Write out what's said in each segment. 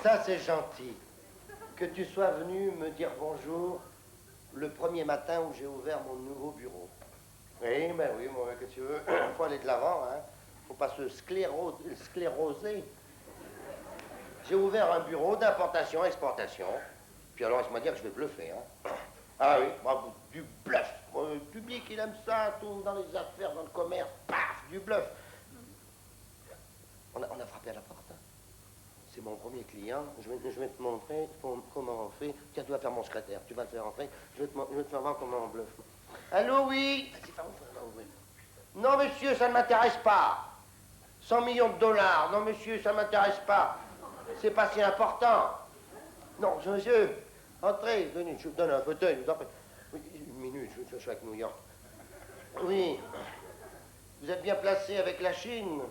Ça, c'est gentil. Que tu sois venu me dire bonjour le premier matin où j'ai ouvert mon nouveau bureau. Oui, ben oui, moi, que tu veux. Faut aller de l'avant, hein. Faut pas se scléroser. J'ai ouvert un bureau d'importation-exportation. Puis alors, laisse-moi dire que je vais bluffer, hein. Ah oui, bravo, du bluff. Le public, il aime ça, tout dans les affaires, dans le commerce, paf, du bluff. On a frappé à la porte. Hein. C'est mon premier client. Je vais te montrer comment on fait. Tiens, tu vas faire mon secrétaire. Tu vas le faire entrer. Je vais te faire voir comment on bluffe. Allô, oui. Vas-y, va ouvrir. Non, monsieur, ça ne m'intéresse pas. 100 millions de dollars. Non, monsieur, ça ne m'intéresse pas. C'est pas si important. Non, monsieur, entrez. Je vous donne un fauteuil. Oui, une minute, je suis avec New York. Oui. Vous êtes bien placé avec la Chine.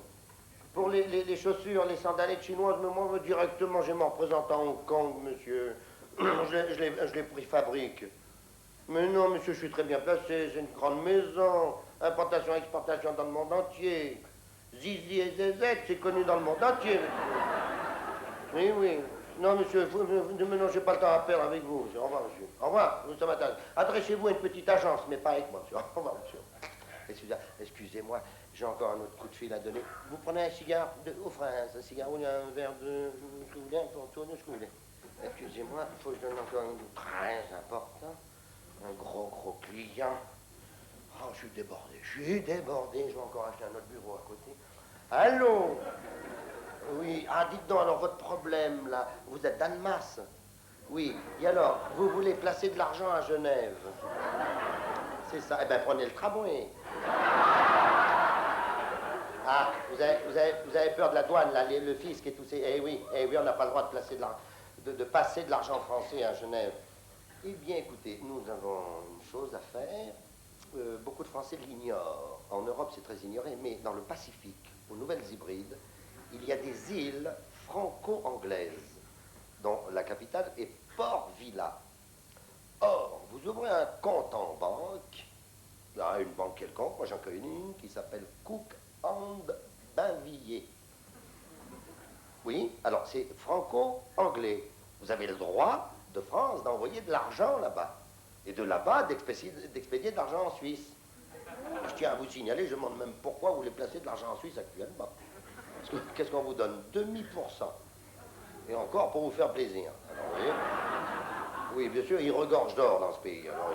Pour les chaussures, les sandalettes chinoises, mais moi, directement, j'ai mon représentant à Hong Kong, monsieur. Je les préfabrique. Mais non, monsieur, je suis très bien placé. C'est une grande maison. Importation, exportation dans le monde entier. Zizi et Zezette, c'est connu dans le monde entier, monsieur. Oui, oui. Non, monsieur, maintenant, j'ai pas le temps à perdre avec vous, monsieur. Au revoir, monsieur. Au revoir, ça m'intéresse. Adressez-vous à une petite agence, mais pas avec moi, monsieur. Au revoir, monsieur. Excusez-moi, j'ai encore un autre coup de fil à donner. Vous prenez un cigare aux fraises, un cigare ou un verre de... Ce que vous voulez, pour tourner ce que vous voulez. Excusez-moi, il faut que je donne encore une très important. Un gros client. Oh, je suis débordé, je vais encore acheter un autre bureau à côté. Allô? Oui, ah, dites donc, alors, votre problème, là, vous êtes d'Annemasse. Oui, et alors, vous voulez placer de l'argent à Genève? C'est ça, eh bien, prenez le tramway. Ah, vous avez peur de la douane, là, le fisc et tout ça. Eh oui, on n'a pas le droit de placer de passer de l'argent français à Genève. Eh bien, écoutez, nous avons une chose à faire. Beaucoup de Français l'ignorent. En Europe, c'est très ignoré, mais dans le Pacifique, aux Nouvelles-Hybrides, il y a des îles franco-anglaises, dont la capitale est Port Vila. Or, vous ouvrez un compte en banque, une banque quelconque, moi j'en connais une qui s'appelle Cook and Bainvilliers. Oui, alors c'est franco-anglais. Vous avez le droit de France d'envoyer de l'argent là-bas. Et de là-bas d'expédier de l'argent en Suisse. Je tiens à vous signaler, je me demande même pourquoi vous voulez placer de l'argent en Suisse actuellement. Parce que qu'est-ce qu'on vous donne? 0,5%. Et encore pour vous faire plaisir. Alors, vous voyez? Oui, bien sûr, ils regorgent d'or dans ce pays. Alors,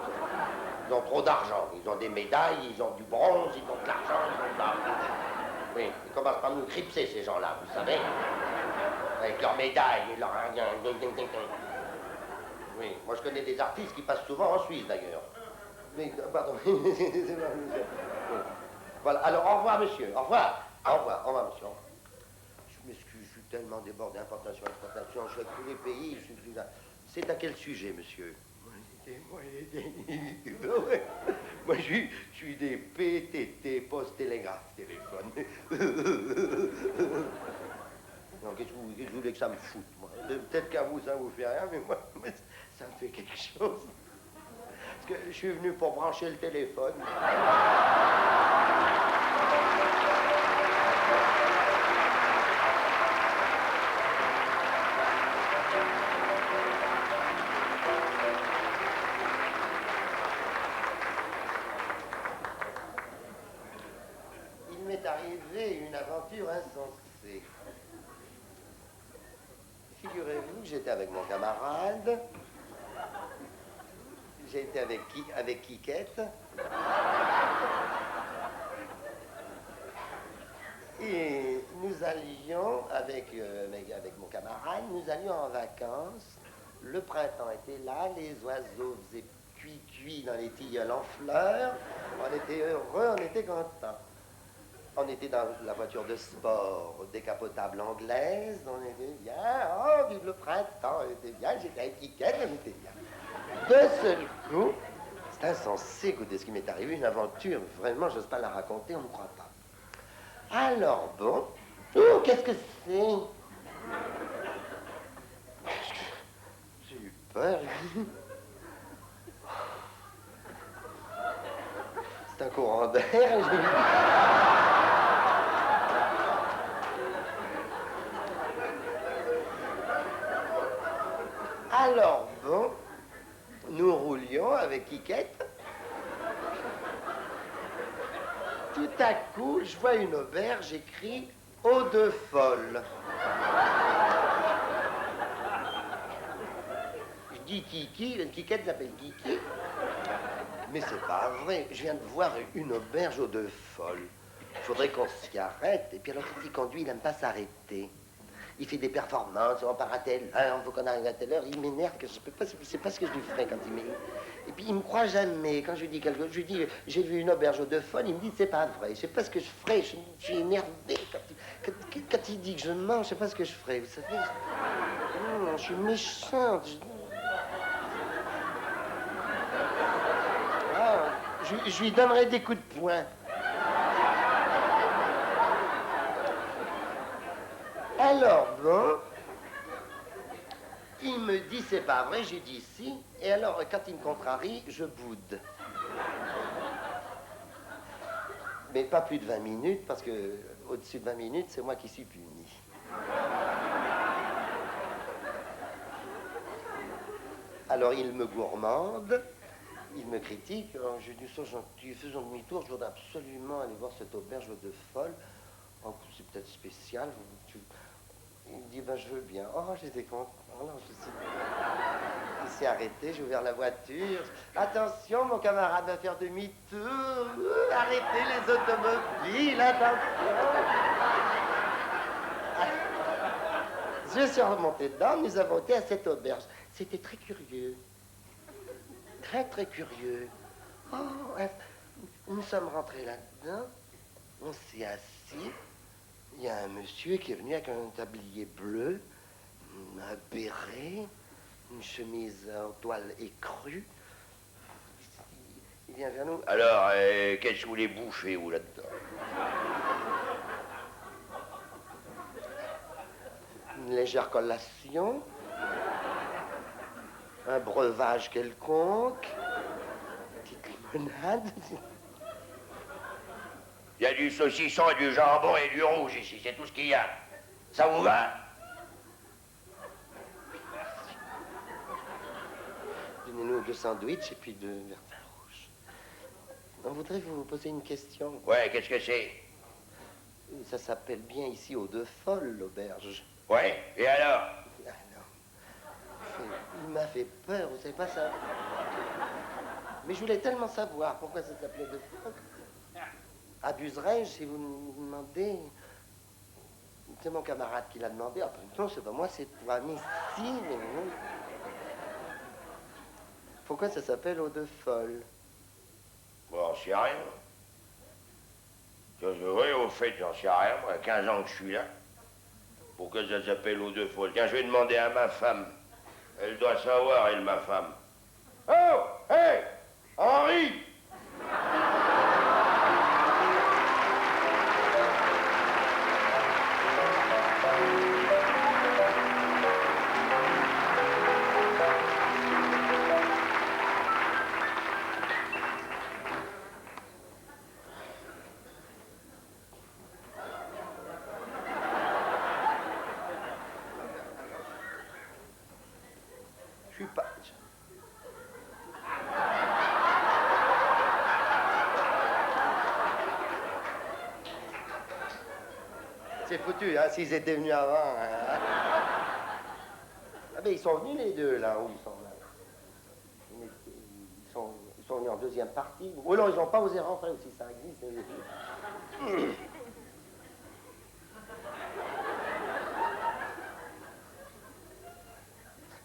ils ont trop d'argent. Ils ont des médailles, ils ont du bronze, ils ont de l'argent, ils ont de l'argent. Oui, ils commencent par nous cripser, ces gens-là, vous savez. Avec leurs médailles et leurs... Oui, moi je connais des artistes qui passent souvent en Suisse, d'ailleurs. Mais, pardon. Voilà, alors au revoir, monsieur. Au revoir, monsieur. Je m'excuse, je suis tellement débordé, importation, exportation, je suis avec tous les pays, je suis là. C'est à quel sujet, monsieur? Moi, je suis des PTT, poste télégraphe, téléphone. Non, qu'est-ce que vous voulez que ça me foute, moi? Peut-être qu'à vous, ça vous fait rien, mais moi, ça me fait quelque chose. Parce que je suis venu pour brancher le téléphone. Il m'est arrivé une aventure insensée. Figurez-vous que j'étais avec mon camarade. J'ai été avec Quiquette. Et nous allions, avec mon camarade, nous allions en vacances. Le printemps était là, les oiseaux faisaient cuit dans les tilleuls en fleurs. On était heureux, on était contents. On était dans la voiture de sport décapotable anglaise, on était bien, oh, vive le printemps, on était bien, j'étais avec Quiquette, on était bien. D'un seul coup, c'est insensé, écoutez ce qui m'est arrivé, une aventure, vraiment, j'ose pas la raconter, on ne croit pas. Alors bon, oh, qu'est-ce que c'est? J'ai eu peur. C'est un courant d'air. Alors, bon, nous roulions avec Quiquette. Tout à coup, je vois une auberge écrit Eau de Folle. Je dis Kiki, Quiquette s'appelle Kiki. Mais c'est pas vrai, je viens de voir une auberge Eau de Folle. Il faudrait qu'on s'y arrête. Et puis alors, quand il conduit, il n'aime pas s'arrêter. Il fait des performances, on part à telle heure, il faut qu'on arrive à telle heure. Il m'énerve, que je peux pas, c'est pas ce que je lui ferais quand il m'énerve. Et puis il me croit jamais. Quand je lui dis quelque chose, je lui dis, j'ai vu une auberge Eau de Folle, il me dit, c'est pas vrai. Je sais pas ce que je ferais, je suis énervé. Quand il dit que je mens, je sais pas ce que je ferais, vous savez. Je suis méchante. Je lui donnerai des coups de poing. Alors, bon, il me dit c'est pas vrai, j'ai dit si, et alors quand il me contrarie, je boude. Mais pas plus de 20 minutes, parce que au-dessus de 20 minutes, c'est moi qui suis puni. Alors il me gourmande, il me critique, alors j'ai dit ça gentil, faisons demi-tour, je voudrais absolument aller voir cette auberge de folle. Oh, c'est peut-être spécial, il me dit, ben je veux bien. Oh, j'étais content. Alors, il s'est arrêté, j'ai ouvert la voiture. Attention, mon camarade va faire demi-tour. Arrêtez les automobiles, attention. Je suis remonté dedans, nous avons été à cette auberge. C'était très curieux. Très, très curieux. Oh, nous sommes rentrés là-dedans, on s'est assis. Il y a un monsieur qui est venu avec un tablier bleu, un béret, une chemise en toile écrue. Il vient vers nous. Alors, qu'est-ce que vous voulez bouffer, vous, là-dedans? Une légère collation, un breuvage quelconque, une petite limonade. Il y a du saucisson, et du jambon et du rouge ici, c'est tout ce qu'il y a. Ça vous va? Donnez-nous 2 sandwichs et puis 2 verres de vin rouge. On voudrait vous poser une question. Ouais, qu'est-ce que c'est? Ça s'appelle bien ici Eau de Folle, l'auberge. Ouais, et alors? Il m'a fait peur, vous savez pas ça. Mais je voulais tellement savoir pourquoi ça s'appelait de Folle. Abuserais-je si vous me demandez? C'est mon camarade qui l'a demandé. Ah, ben non, c'est pas moi, c'est toi. Mais si, mais non. Pourquoi ça s'appelle Eau de Folle? Bon, j'en sais rien. Oui, au fait, j'en sais rien. Moi, 15 ans que je suis là. Pourquoi ça s'appelle Eau de Folle? Tiens, je vais demander à ma femme. Elle doit savoir, elle, ma femme. Oh! Hé! Henri! Je suis pas... C'est foutu, hein, s'ils étaient venus avant. Hein. Ah ben, ils sont venus les deux, là, où ils sont là. Ils sont venus en deuxième partie. Ou non, ils n'ont pas osé rentrer aussi, ça existe.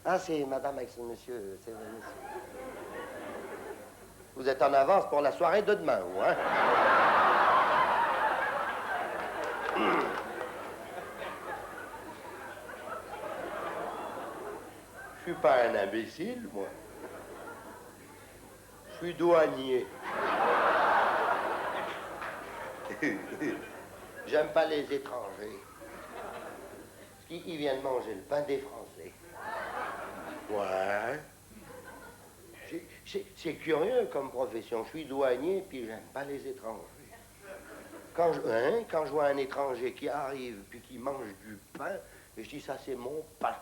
Ah, c'est madame avec ce monsieur, c'est vrai, monsieur. Vous êtes en avance pour la soirée de demain, vous, hein? Je suis pas un imbécile, moi. Je suis douanier. J'aime pas les étrangers. Parce qu'ils viennent manger le pain des Français. Ouais. C'est curieux comme profession. Je suis douanier, puis j'aime pas les étrangers. Quand je vois un étranger qui arrive, puis qui mange du pain, je dis, ça, c'est mon pain.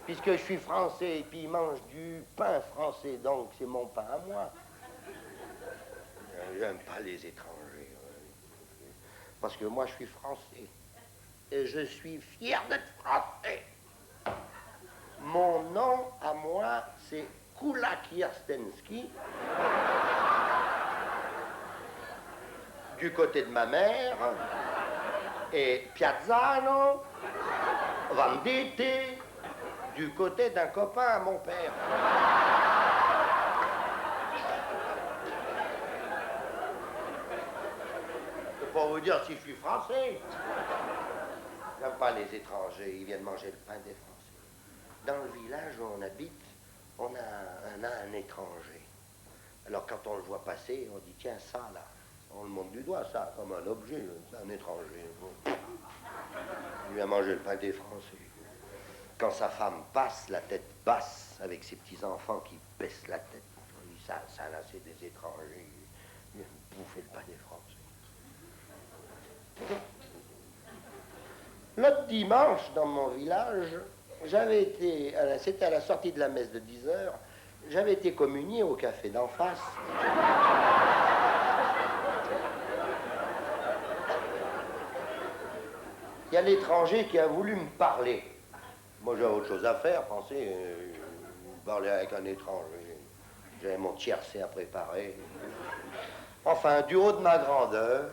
puisque je suis français et puis ils mangent du pain français, donc c'est mon pain à moi. J'aime pas les étrangers. Parce que moi, je suis français. Et je suis fier d'être français. Mon nom à moi, c'est Kula Kierstenski. Du côté de ma mère. Et Piazzano, Venditti, du côté d'un copain à mon père. C'est pour vous dire si je suis français. J'aime pas les étrangers, ils viennent manger le pain des Français. Dans le village où on habite, on a un étranger. Alors quand on le voit passer, on dit tiens ça là, on le montre du doigt ça, comme un objet, un étranger. Il vient manger le pain des Français. Quand sa femme passe, la tête basse, avec ses petits-enfants qui baissent la tête, on dit ça là c'est des étrangers, ils viennent bouffer le pain des Français. L'autre dimanche, dans mon village, j'avais été, c'était à la sortie de la messe de 10 heures, j'avais été communié au café d'en face. Il y a l'étranger qui a voulu me parler. Moi, j'avais autre chose à faire, pensez, parler avec un étranger. J'avais mon tiercé à préparer. Enfin, du haut de ma grandeur,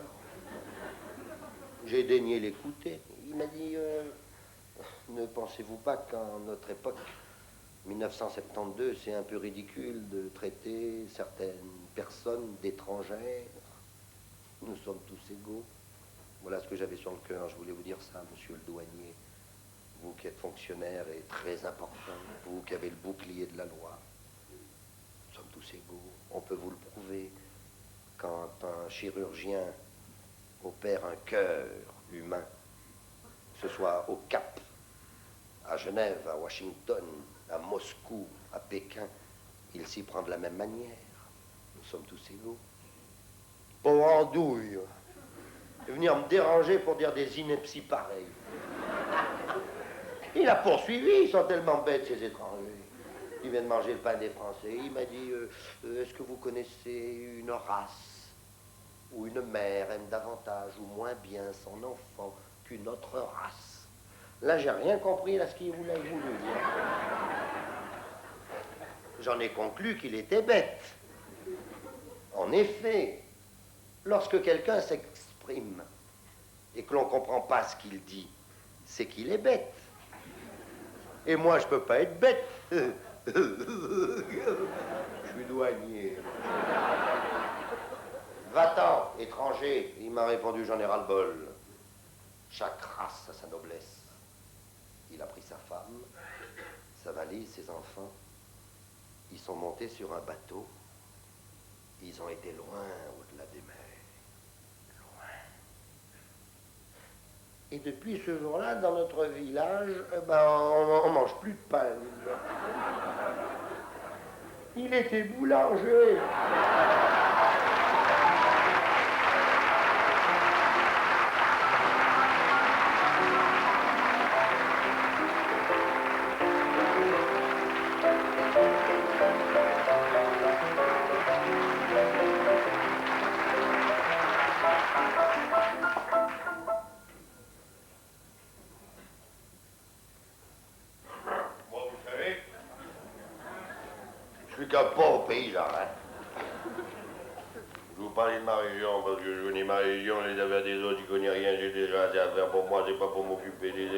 j'ai daigné l'écouter. Il m'a dit, ne pensez-vous pas qu'en notre époque, 1972, c'est un peu ridicule de traiter certaines personnes d'étrangères? Nous sommes tous égaux. Voilà ce que j'avais sur le cœur. Je voulais vous dire ça, monsieur le douanier. Vous qui êtes fonctionnaire et très important, vous qui avez le bouclier de la loi. Nous sommes tous égaux. On peut vous le prouver. Quand un chirurgien opère un cœur humain, que ce soit au Cap, à Genève, à Washington, à Moscou, à Pékin, il s'y prend de la même manière. Nous sommes tous égaux. Pauvre andouille, de venir me déranger pour dire des inepties pareilles. Il a poursuivi, ils sont tellement bêtes ces étrangers. Ils viennent manger le pain des Français. Il m'a dit, est-ce que vous connaissez une race où une mère aime davantage ou moins bien son enfant qu'une autre race? Là, j'ai rien compris à ce qu'il voulait dire. J'en ai conclu qu'il était bête. En effet, lorsque quelqu'un s'exprime et que l'on ne comprend pas ce qu'il dit, c'est qu'il est bête. Et moi, je peux pas être bête. Je suis douanier. Va-t'en, étranger. Il m'a répondu, j'en ai ras-le-bol. Chaque race a sa noblesse. Il a pris sa femme, sa valise, ses enfants. Ils sont montés sur un bateau. Ils ont été loin au-delà des mers. Et depuis ce jour-là, dans notre village, on mange plus de pain. Il était boulanger. Qu'un pauvre paysan, hein. Je vous parlais de ma région, parce que je connais ma région, les affaires des autres, ils connaissent rien, j'ai déjà assez à faire pour moi, c'est pas pour m'occuper des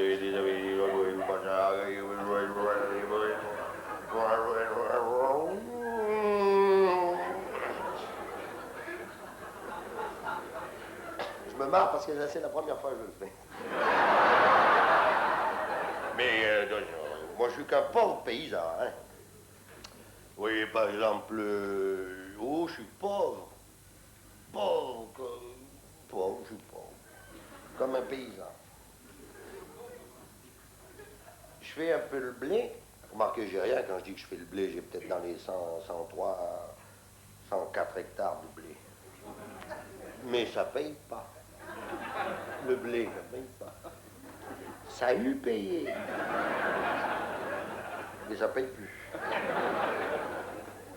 Je me marre parce que c'est la première fois que je le fais. Mais, moi je suis qu'un pauvre paysan, hein. Vous voyez, par exemple, oh, je suis pauvre. Pauvre, pauvre, je suis pauvre. Comme un paysan. Je fais un peu le blé. Remarquez, j'ai rien quand je dis que je fais le blé. J'ai peut-être dans les 100, 103, 104 hectares de blé. Mais ça paye pas. Le blé, ça paye pas. Ça a eu payé. mais ça paye plus.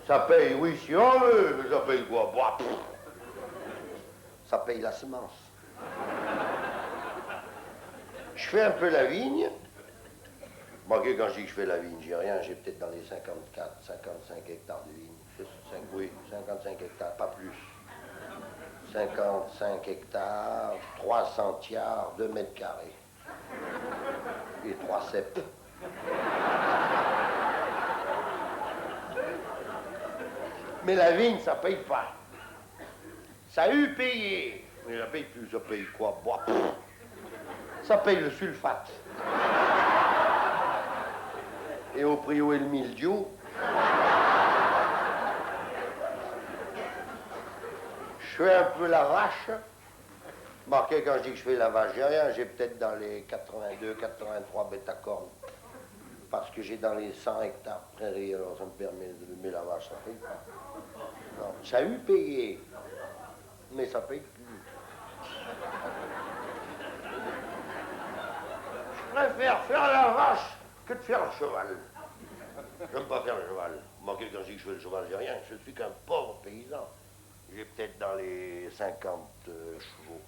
Ça paye, oui, si on veut, mais ça paye quoi? Bah, pff. Ça paye la semence. Je fais un peu la vigne. Bon, quand je dis que je fais la vigne, j'ai rien, j'ai peut-être dans les 54, 55 hectares de vigne. Oui, 55 hectares, pas plus. 55 hectares, 300 tiers, 2 mètres carrés. Et 3 ceps. Mais la vigne, ça paye pas. Ça a eu payé. Mais ça paye plus, ça paye quoi? Bah, ça paye le sulfate. Et au prix où est le mildiou, je fais un peu la vache. Marqué quand je dis que je fais la vache, j'ai rien, j'ai peut-être dans les 82, 83 bêtes à cornes. Parce que j'ai dans les 100 hectares prairies, alors ça me permet de lever la vache, ça paye pas. Non, ça a eu payé, mais ça paye plus. Je préfère faire la vache que de faire le cheval. J'aime pas faire le cheval. Marqué quand je dis que je fais le cheval, j'ai rien, je suis qu'un pauvre paysan. J'ai peut-être dans les 50 chevaux.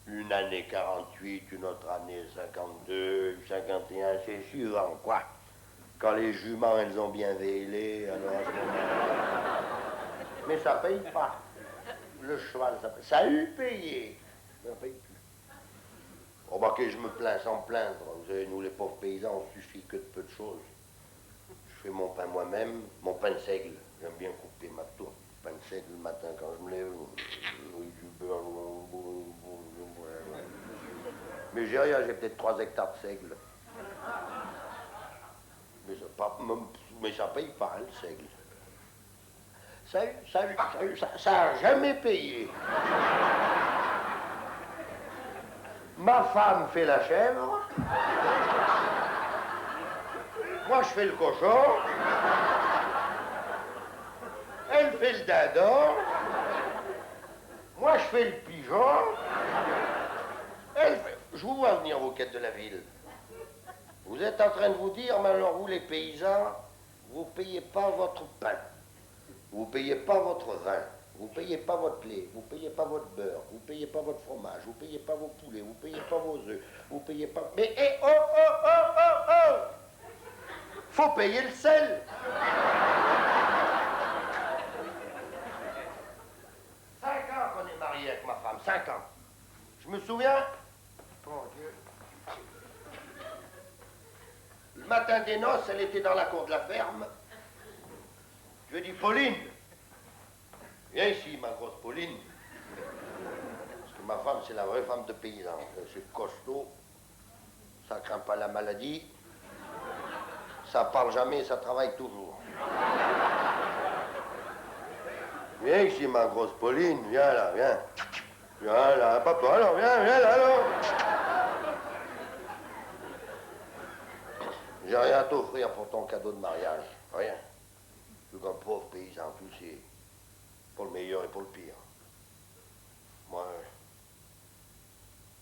Une année 48, une autre année 52, 51, c'est suivant, quoi. Quand les juments, elles ont bien vélé, alors à ce moment-là. Mais ça paye pas. Le cheval, ça paye. Ça a eu payé. Ça paye plus. Remarquez, je me plains sans plaindre. Vous savez, nous, les pauvres paysans, on suffit que de peu de choses. Je fais mon pain moi-même, mon pain de seigle. J'aime bien couper ma tourte. Pain de seigle le matin quand je me lève. Du beurre. Mais j'ai rien, j'ai peut-être 3 hectares de seigle. Mais ça paye pas, hein, le seigle. Ça a jamais payé. Ma femme fait la chèvre. Moi, je fais le cochon. Elle fait le dindon. Moi, je fais le pigeon. Je vous vois venir aux quêtes de la ville. Vous êtes en train de vous dire, mais alors vous, les paysans, vous ne payez pas votre pain. Vous ne payez pas votre vin. Vous ne payez pas votre lait. Vous ne payez pas votre beurre. Vous ne payez pas votre fromage. Vous ne payez pas vos poulets. Vous ne payez pas vos œufs. Vous ne payez pas... Mais, oh, oh, oh, oh, oh! Faut payer le sel. 5 ans qu'on est mariés avec ma femme. 5 ans. Je me souviens... Mon Dieu. Le matin des noces, elle était dans la cour de la ferme. Je lui ai dit, Pauline, viens ici, ma grosse Pauline. Parce que ma femme, c'est la vraie femme de paysan. C'est costaud, ça craint pas la maladie, ça parle jamais, ça travaille toujours. Viens ici, ma grosse Pauline, viens là, viens. Viens là, papa, alors, viens là, alors. J'ai rien à t'offrir pour ton cadeau de mariage, rien. Je suis comme pauvre paysan, tout c'est pour le meilleur et pour le pire. Moi,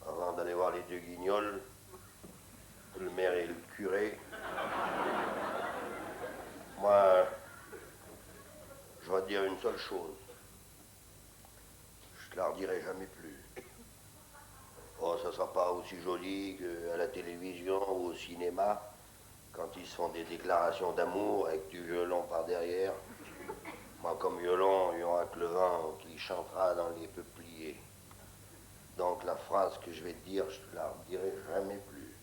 avant d'aller voir les deux guignols, le maire et le curé, moi, je vais te dire une seule chose. Je te la redirai jamais plus. Oh, ça sera pas aussi joli qu'à la télévision ou au cinéma, quand ils se font des déclarations d'amour avec du violon par derrière. Moi, comme violon, il y aura que le vent qui chantera dans les peupliers. Donc la phrase que je vais te dire, je te la redirai jamais plus.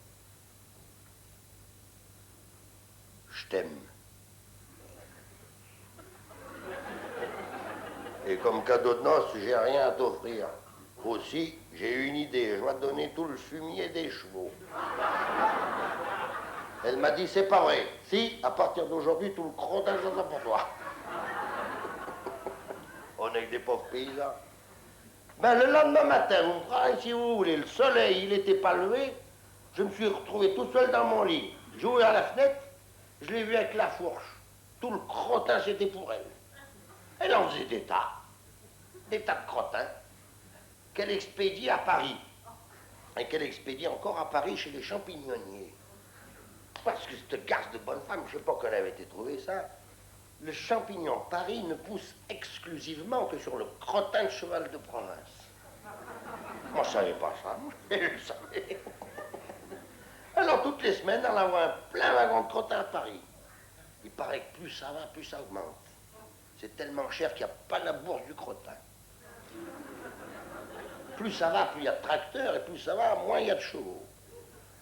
Je t'aime. Et comme cadeau de noces, j'ai rien à t'offrir. Aussi, j'ai eu une idée, je vais te donner tout le fumier des chevaux. Elle m'a dit, c'est pas vrai. Si, à partir d'aujourd'hui, tout le crottage, ça sera pour toi. On est des pauvres paysans. Ben, le lendemain matin, vous me prenez si vous voulez, le soleil, il n'était pas levé. Je me suis retrouvé tout seul dans mon lit. J'ai ouvert la fenêtre, je l'ai vu avec la fourche. Tout le crottage était pour elle. Elle en faisait des tas de crottins, qu'elle expédie à Paris. Et qu'elle expédie encore à Paris chez les champignonniers. parce que cette garce de bonne femme, je sais pas qu'elle avait été trouver ça. Le champignon Paris ne pousse exclusivement que sur le crottin de cheval de province. Moi, je savais pas ça. Elle le savait. Alors, toutes les semaines, elle envoie un plein wagon de crottin à Paris. Il paraît que plus ça va, plus ça augmente. C'est tellement cher qu'il n'y a pas la bourse du crottin. Plus ça va, plus il y a de tracteurs, et plus ça va, moins il y a de chevaux.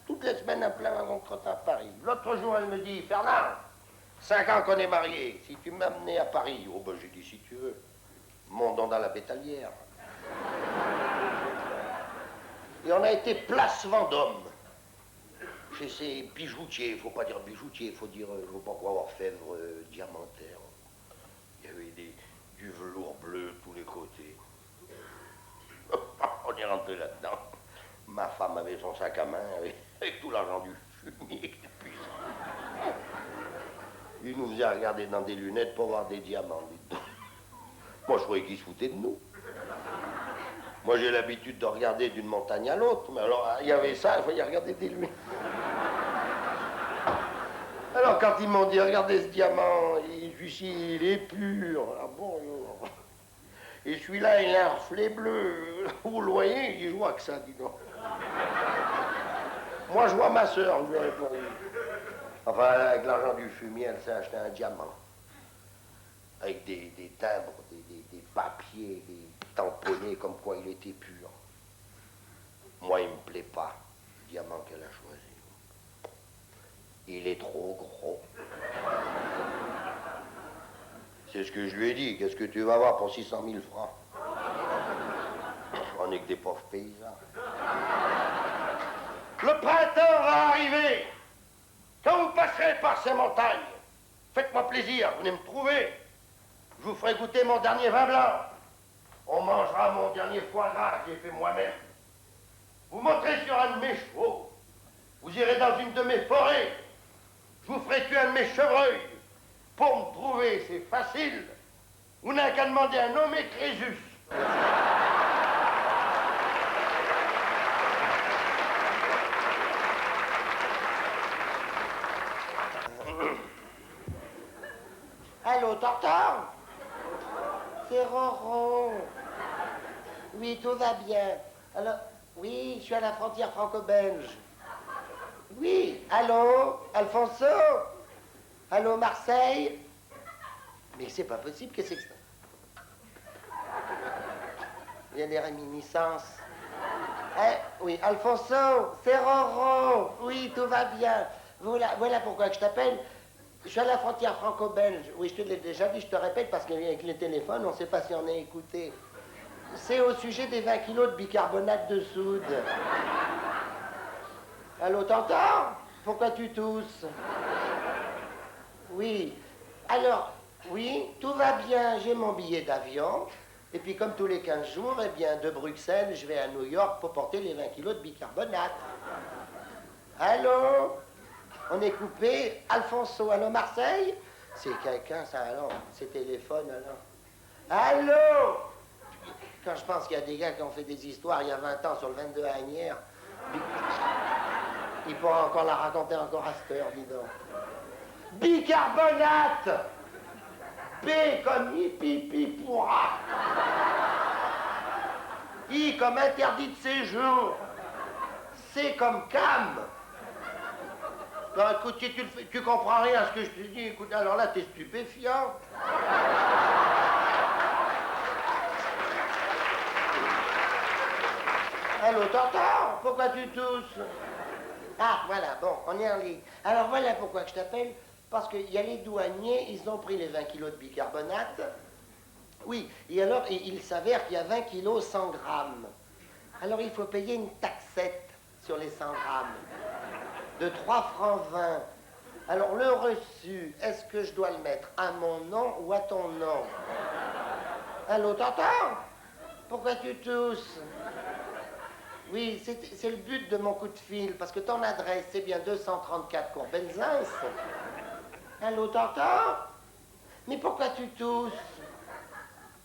Toutes les semaines, un plein wagon de crottin à Paris. L'autre jour, elle me dit, Fernand, 5 ans qu'on est mariés, si tu m'amenais à Paris. Oh, ben, j'ai dit, si tu veux, montons dans la bétalière. Et on a été place Vendôme. Chez ces bijoutiers, il faut pas dire bijoutier, il faut dire, je ne veux pas croire orfèvre diamantaire. Il y avait du velours bleu de tous les côtés. On est rentré là-dedans. Ma femme avait son sac à main avec tout l'argent du fumier. Il nous faisait regarder dans des lunettes pour voir des diamants. Moi, je croyais qu'il se foutait de nous. Moi, j'ai l'habitude de regarder d'une montagne à l'autre. Mais alors, il y avait ça, il fallait regarder des lunettes. Alors, quand ils m'ont dit, regardez ce diamant, celui-ci, il est pur. Ah bon, et celui-là, il a un reflet bleu. Vous le voyez, je vois que ça, dis donc. Moi, je vois ma sœur, je lui ai répondu. Enfin, avec l'argent du fumier, elle s'est acheté un diamant. Avec des timbres, des papiers, des tamponnés comme quoi il était pur. Moi, il me plaît pas, le diamant qu'elle a choisi. Il est trop gros. C'est ce que je lui ai dit. Qu'est-ce que tu vas avoir pour 600 000 francs? On n'est que des pauvres paysans. Le printemps va arriver. Quand vous passerez par ces montagnes, faites-moi plaisir, venez me trouver. Je vous ferai goûter mon dernier vin blanc. On mangera mon dernier foie gras que j'ai fait moi-même. Vous monterez sur un de mes chevaux. Vous irez dans une de mes forêts. Je vous ferai tuer un de mes chevreuils. Pour me trouver, c'est facile. Vous n'avez qu'à demander un nommé Crésus. Allô, Tortor? C'est Roro. Oui, tout va bien. Alors, oui, je suis à la frontière franco-belge. Oui, allô, Alfonso? Allô, Marseille? Mais c'est pas possible, qu'est-ce que c'est que ça? Il y a des réminiscences. Hein? Oui, Alfonso, c'est Roro. Oui, tout va bien. Voilà pourquoi que je t'appelle. Je suis à la frontière franco-belge. Oui, je te l'ai déjà dit, je te répète, parce qu'avec les téléphones, on ne sait pas si on est écouté. C'est au sujet des 20 kilos de bicarbonate de soude. Allô, t'entends? Pourquoi tu tousses? Oui. Alors, oui, tout va bien, j'ai mon billet d'avion. Et puis, comme tous les 15 jours, eh bien, de Bruxelles, je vais à New York pour porter les 20 kilos de bicarbonate. Allô? On est coupé. Alfonso, allô, Marseille? C'est quelqu'un, ça, alors? C'est téléphone, alors? Allô? Quand je pense qu'il y a des gars qui ont fait des histoires il y a 20 ans sur le 22 à Agnières, ils pourront encore la raconter encore à cette heure, dis donc. Bicarbonate! B comme hippie pourra. I comme interdit de séjour. C comme cam. Non, écoute, si tu comprends rien à ce que je te dis, écoute, alors là, t'es stupéfiant. Allô, t'entends? Pourquoi tu tousses? Ah, voilà, bon, on est en ligne. Alors voilà pourquoi que je t'appelle, parce qu'il y a les douaniers, ils ont pris les 20 kilos de bicarbonate. Oui, et alors, il s'avère qu'il y a 20 kilos 100 grammes. Alors il faut payer une taxette sur les 100 grammes de 3 francs 20. Alors le reçu, est-ce que je dois le mettre à mon nom ou à ton nom? Allô, t'entends? Pourquoi tu tousses? Oui, c'est le but de mon coup de fil, parce que ton adresse, c'est bien 234 Cours Benzins. Allô, t'entends? Mais pourquoi tu tousses?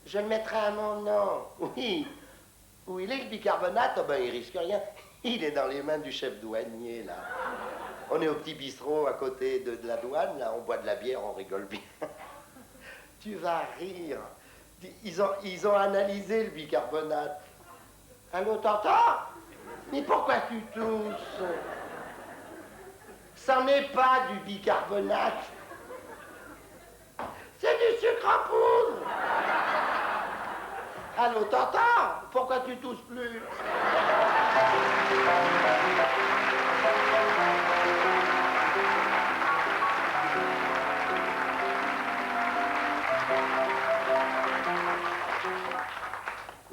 Je le mettrai à mon nom. Oui. Où il est, le bicarbonate? Oh ben, il risque rien. Il est dans les mains du chef douanier, là. On est au petit bistrot à côté de la douane, là, on boit de la bière, on rigole bien. Tu vas rire. Ils ont analysé le bicarbonate. Allô, t'entends? Mais pourquoi tu tousses? Ça n'est pas du bicarbonate. C'est du sucre en poudre. Allô, t'entends? Pourquoi tu tousses plus?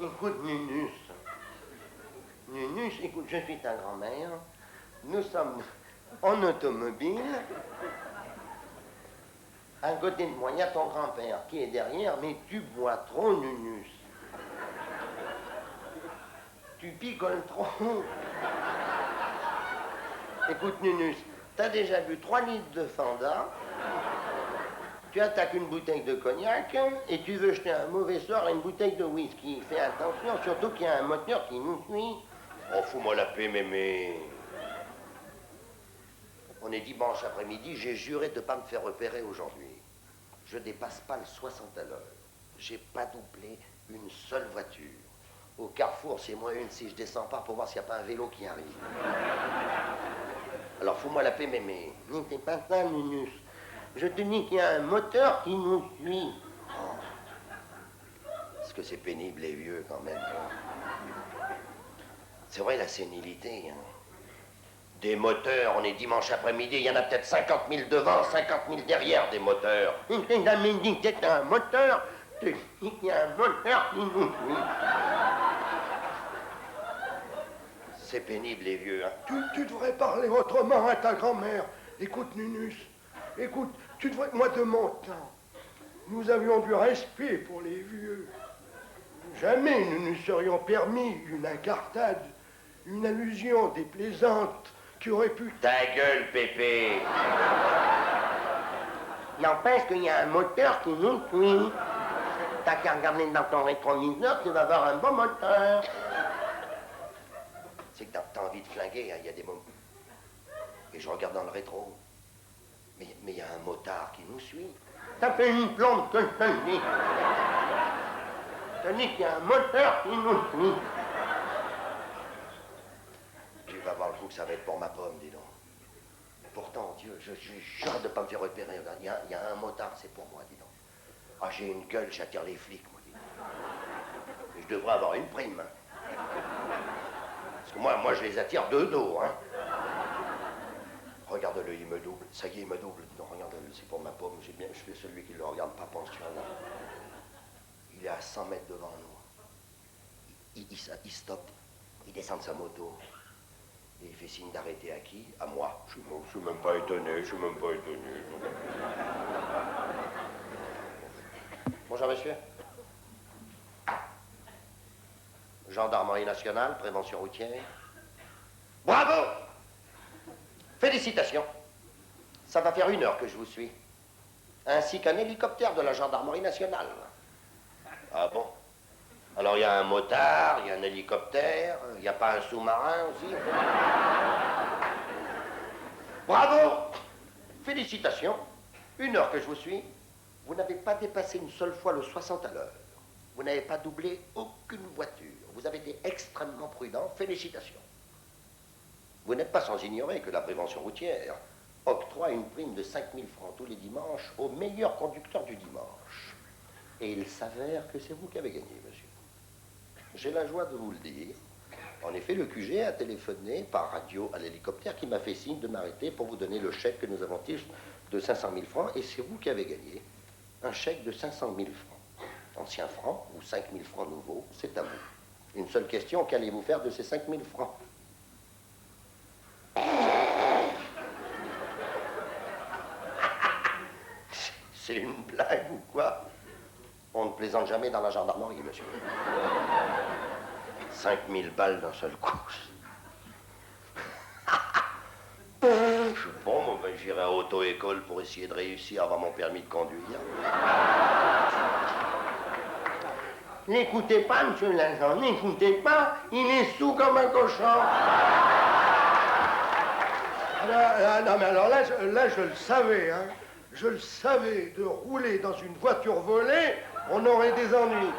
Écoute, Nunus, écoute, je suis ta grand-mère. Nous sommes en automobile. À côté de moi, il y a ton grand-père qui est derrière, mais tu bois trop, Nunus. Tu picoles trop. Écoute, Nunus, t'as déjà bu 3 litres de Fanta. Tu attaques une bouteille de cognac et tu veux jeter un mauvais sort à une bouteille de whisky. Fais attention, surtout qu'il y a un moteur qui nous suit. Oh, fous-moi la paix, mémé. On est dimanche après-midi, j'ai juré de ne pas me faire repérer aujourd'hui. Je dépasse pas le 60 à l'heure. J'ai pas doublé une seule voiture. Au carrefour, c'est moins une si je descends pas pour voir s'il n'y a pas un vélo qui arrive. Alors fous-moi la paix, mémé. C'est pas ça, Nunus. Je te dis qu'il y a un moteur qui nous suit. Oh. Est-ce que c'est pénible, les vieux, quand même? C'est vrai, la sénilité, hein. Des moteurs, on est dimanche après-midi, il y en a peut-être 50 000 devant, 50 000 derrière des moteurs. Tu t'es jamais dit que c'est un moteur. Tu dis qu'il y a un moteur qui nous suit. C'est pénible, les vieux, hein. Tu devrais parler autrement à ta grand-mère. Écoute, Nunus, écoute, tu devrais... Moi, de mon temps, nous avions du respect pour les vieux. Jamais nous nous serions permis une incartade, une allusion déplaisante qui aurait pu... Ta gueule, Pépé. N'empêche qu'il y a un moteur qui nous suit. T'as qu'à regarder dans ton rétroviseur, tu vas voir un bon moteur. C'est que t'as envie de flinguer, hein, il y a des moments. Et je regarde dans le rétro. Mais il y a un motard qui nous suit. Ça fait une plombe que je te le dis. Je te dis qu'il y a un moteur qui nous suit. Tu vas voir le coup que ça va être pour ma pomme, dis donc. Pourtant, Dieu, je jure de ne pas me faire repérer. Regarde, il y a un motard, c'est pour moi, dis donc. Ah, j'ai une gueule, j'attire les flics, moi, dis donc. Et je devrais avoir une prime, hein. Parce que moi, je les attire de dos, hein. Regarde-le, il me double. Ça y est, il me double. Non, regarde-le, c'est pour ma pomme. Je fais celui qui ne le regarde pas, pension. Il est à 100 mètres devant nous. Il stoppe. Il descend de sa moto. Et il fait signe d'arrêter à qui? À moi. Je suis même pas étonné, Bonjour, monsieur. Gendarmerie nationale, prévention routière. Bravo! Félicitations. Ça va faire 1 heure que je vous suis. Ainsi qu'un hélicoptère de la gendarmerie nationale. Ah bon? Alors il y a un motard, il y a un hélicoptère, il n'y a pas un sous-marin aussi? Bravo! Félicitations. 1 heure que je vous suis. Vous n'avez pas dépassé une seule fois le 60 à l'heure. Vous n'avez pas doublé aucune voiture. Vous avez été extrêmement prudent. Félicitations. Vous n'êtes pas sans ignorer que la prévention routière octroie une prime de 5 000 francs tous les dimanches au meilleur conducteur du dimanche. Et il s'avère que c'est vous qui avez gagné, monsieur. J'ai la joie de vous le dire. En effet, le QG a téléphoné par radio à l'hélicoptère qui m'a fait signe de m'arrêter pour vous donner le chèque que nous avons tiré de 500 000 francs. Et c'est vous qui avez gagné un chèque de 500 000 francs. Anciens francs ou 5 000 francs nouveaux, c'est à vous. Une seule question, qu'allez-vous faire de ces 5 000 francs? C'est une blague ou quoi? On ne plaisante jamais dans la gendarmerie, monsieur. 5 000 balles d'un seul coup. Bon, moi, ben, j'irai à auto-école pour essayer de réussir à avoir mon permis de conduire. N'écoutez pas, monsieur l'agent, n'écoutez pas, il est sous comme un cochon. Non, mais alors là, je le savais, hein. Je le savais, de rouler dans une voiture volée, on aurait des ennuis.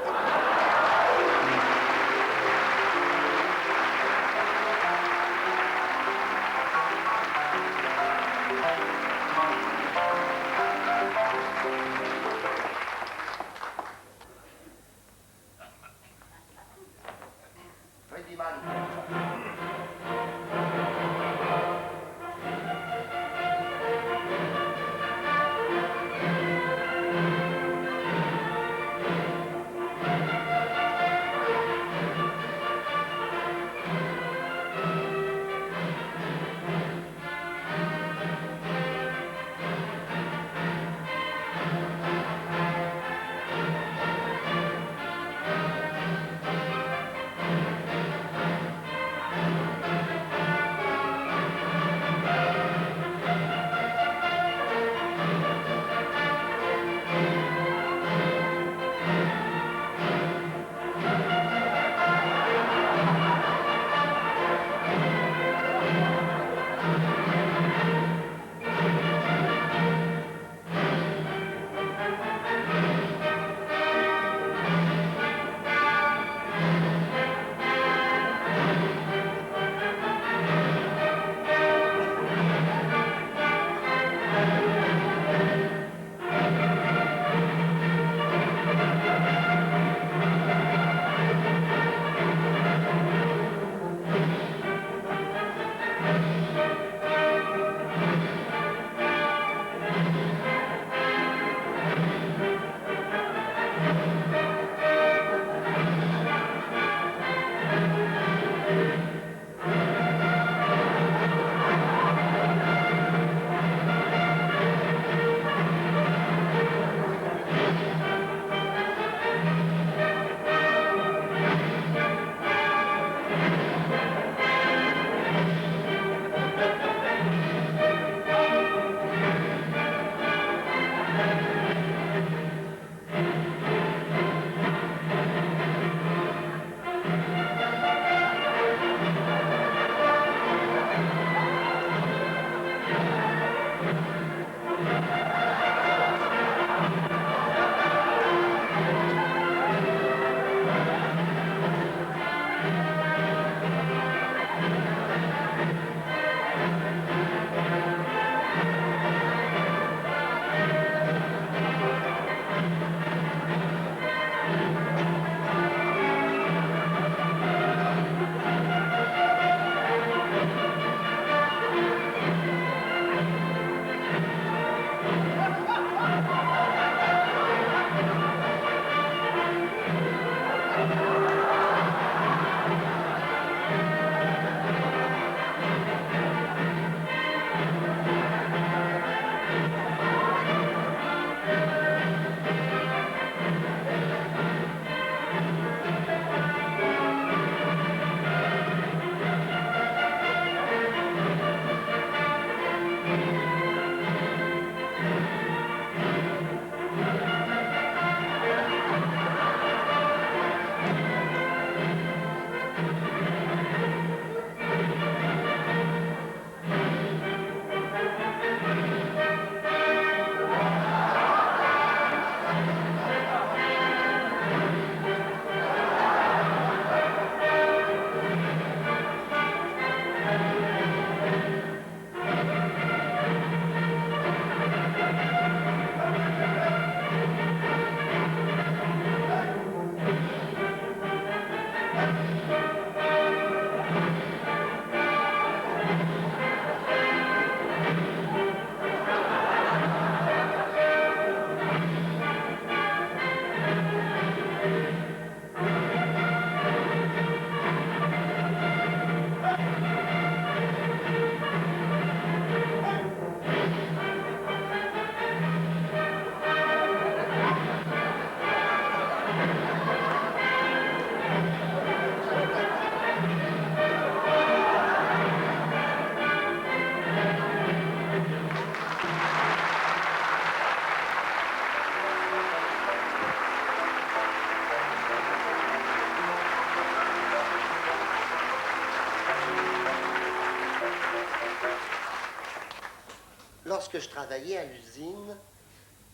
lorsque je travaillais à l'usine,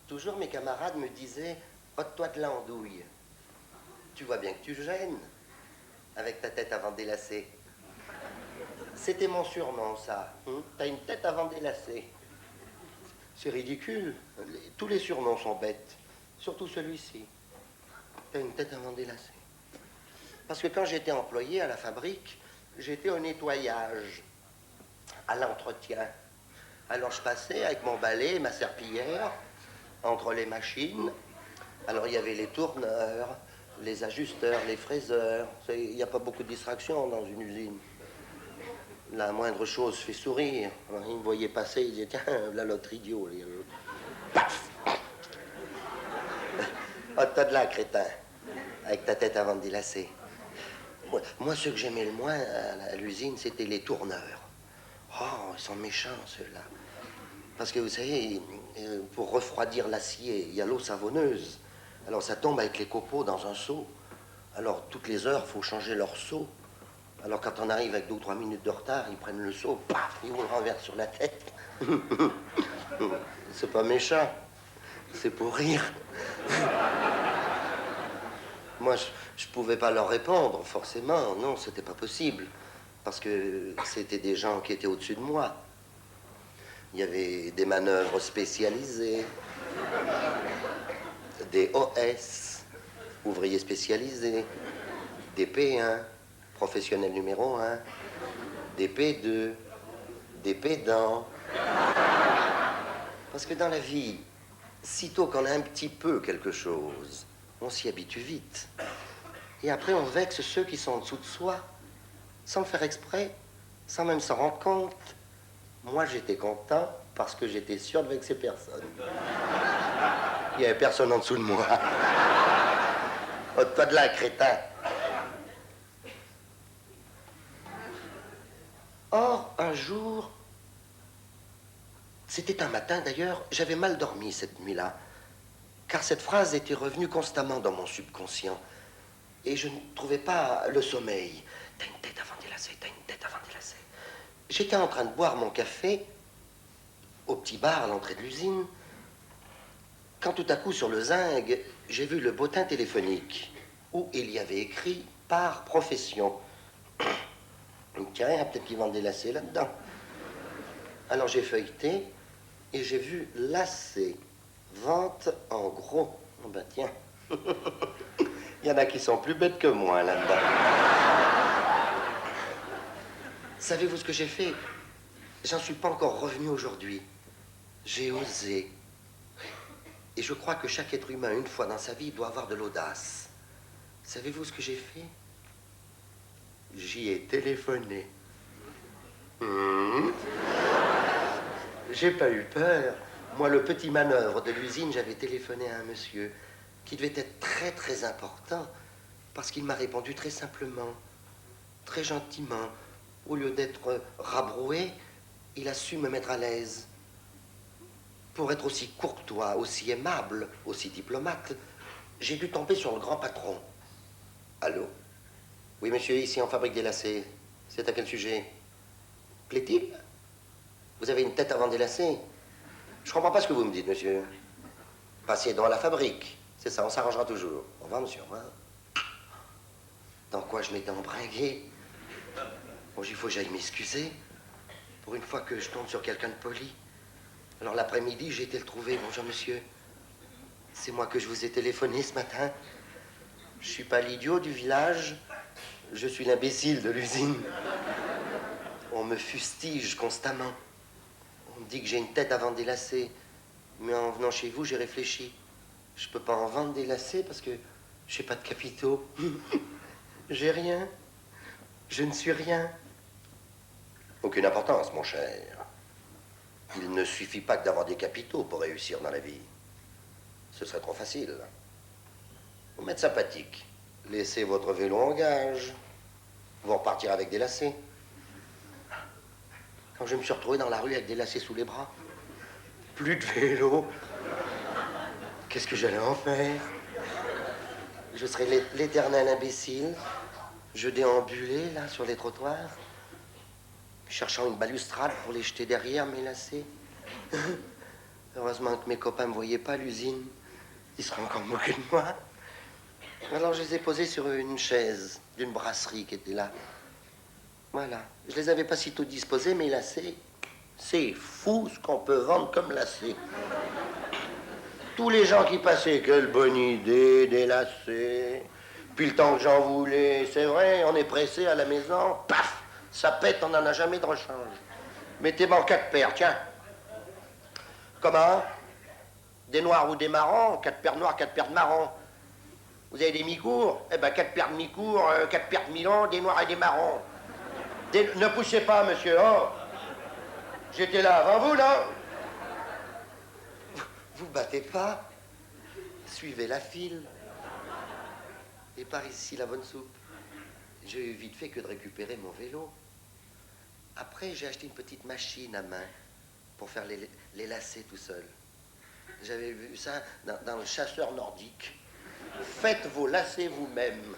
toujours mes camarades me disaient « ôte-toi de l'andouille ». Tu vois bien que tu gênes, avec ta tête avant délacée. C'était mon surnom, ça. T'as une tête avant délacée. C'est ridicule. Tous les surnoms sont bêtes. Surtout celui-ci. T'as une tête avant délacée. Parce que quand j'étais employé à la fabrique, j'étais au nettoyage, à l'entretien. Alors je passais avec mon balai et ma serpillière entre les machines. Alors il y avait les tourneurs, les ajusteurs, les fraiseurs. Il n'y a pas beaucoup de distractions dans une usine. La moindre chose fait sourire. Alors, ils me voyaient passer, ils disaient, tiens, là, l'autre idiot. Paf! Oh, t'as de là, crétin, avec ta tête avant de délacer. Moi, ceux que j'aimais le moins à l'usine, c'était les tourneurs. Oh, ils sont méchants, ceux-là. Parce que, vous savez, pour refroidir l'acier, il y a l'eau savonneuse. Alors, ça tombe avec les copeaux dans un seau. Alors, toutes les heures, il faut changer leur seau. Alors, quand on arrive avec 2 ou 3 minutes de retard, ils prennent le seau, paf, ils vous le renversent sur la tête. C'est pas méchant, c'est pour rire. Moi, je pouvais pas leur répondre, forcément. Non, c'était pas possible. Parce que c'était des gens qui étaient au-dessus de moi. Il y avait des manœuvres spécialisées, des OS, ouvriers spécialisés, des P1, professionnels numéro 1, des P2, des pédants. Parce que dans la vie, sitôt qu'on a un petit peu quelque chose, on s'y habitue vite. Et après, on vexe ceux qui sont en dessous de soi, sans le faire exprès, sans même s'en rendre compte. Moi, j'étais content parce que j'étais sûr de vexer personne. Il n'y avait personne en dessous de moi. Oh, toi de là, crétin. Or, un jour, c'était un matin d'ailleurs, j'avais mal dormi cette nuit-là, car cette phrase était revenue constamment dans mon subconscient, et je ne trouvais pas le sommeil. T'as une tête avant délacée, t'as une tête avant délacée. J'étais en train de boire mon café au petit bar à l'entrée de l'usine, quand tout à coup, sur le zinc, j'ai vu le bottin téléphonique, où il y avait écrit « par profession ». Tiens, peut-être qu'ils vendent des lacets là-dedans. Alors j'ai feuilleté et j'ai vu lacets, vente en gros. Oh ben tiens, il y en a qui sont plus bêtes que moi là-dedans. Savez-vous ce que j'ai fait? J'en suis pas encore revenu aujourd'hui. J'ai osé. Et je crois que chaque être humain, une fois dans sa vie, doit avoir de l'audace. Savez-vous ce que j'ai fait? J'y ai téléphoné. J'ai pas eu peur. Moi, le petit manœuvre de l'usine, j'avais téléphoné à un monsieur qui devait être très, très important parce qu'il m'a répondu très simplement, très gentiment. Au lieu d'être rabroué, il a su me mettre à l'aise. Pour être aussi courtois, aussi aimable, aussi diplomate, j'ai dû tomber sur le grand patron. Allô? Oui, monsieur, ici on fabrique des lacets. C'est à quel sujet? Plaît-il? Vous avez une tête avant des lacets? Je comprends pas ce que vous me dites, monsieur. Passez donc à la fabrique. C'est ça, on s'arrangera toujours. Au revoir, monsieur, au revoir. Dans quoi je m'étais embringué? Bon, il faut que j'aille m'excuser. Pour une fois que je tombe sur quelqu'un de poli. Alors l'après-midi, j'ai été le trouver. Bonjour, monsieur. C'est moi que je vous ai téléphoné ce matin. Je suis pas l'idiot du village. Je suis l'imbécile de l'usine. On me fustige constamment. On me dit que j'ai une tête avant des lacets. Mais en venant chez vous, j'ai réfléchi. Je peux pas en vendre des lacets parce que j'ai pas de capitaux. J'ai rien. Je ne suis rien. Aucune importance, mon cher. Il ne suffit pas que d'avoir des capitaux pour réussir dans la vie. Ce serait trop facile. Vous m'êtes sympathique. Laissez votre vélo en gage. Vous repartirez avec des lacets. Quand je me suis retrouvé dans la rue avec des lacets sous les bras, plus de vélo, qu'est-ce que j'allais en faire? Je serais l'éternel imbécile. Je déambulais, là, sur les trottoirs, cherchant une balustrade pour les jeter derrière mes lacets. Heureusement que mes copains ne me voyaient pas à l'usine. Ils seraient encore moqués de moi. Alors je les ai posés sur une chaise d'une brasserie qui était là. Voilà. Je les avais pas si tôt disposés, mais lacés. C'est fou ce qu'on peut vendre comme lacets. Tous les gens qui passaient, quelle bonne idée, des lacets. Puis le temps que j'en voulais, c'est vrai, on est pressé à la maison, paf, ça pète, on n'en a jamais de rechange. Mettez-moi en 4 paires, tiens. Comment? Des noirs ou des marrons? 4 paires noires, 4 paires de marrons. Vous avez des mi-cours? Eh ben 4 paires de mi-cours, 4 paires de mi-longs, des noirs et des marrons. Ne poussez pas, monsieur, oh. J'étais là avant vous, non? Vous battez pas. Suivez la file. Et par ici, la bonne soupe. J'ai eu vite fait que de récupérer mon vélo. Après, j'ai acheté une petite machine à main pour faire les lacets tout seul. J'avais vu ça dans le chasseur nordique. Faites vos lacets vous-même.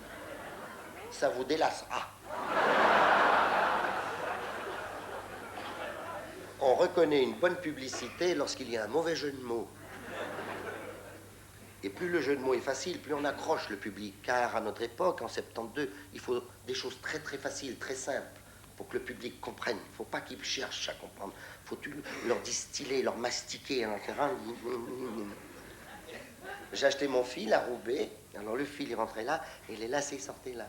Ça vous délacera. On reconnaît une bonne publicité lorsqu'il y a un mauvais jeu de mots. Et plus le jeu de mots est facile, plus on accroche le public. Car à notre époque, en 72, il faut des choses très très faciles, très simples, pour que le public comprenne. Il ne faut pas qu'il cherche à comprendre. Il faut leur distiller, leur mastiquer, etc. J'ai acheté mon fil à Roubaix. Alors le fil, il rentrait là, et les lacets sortaient là.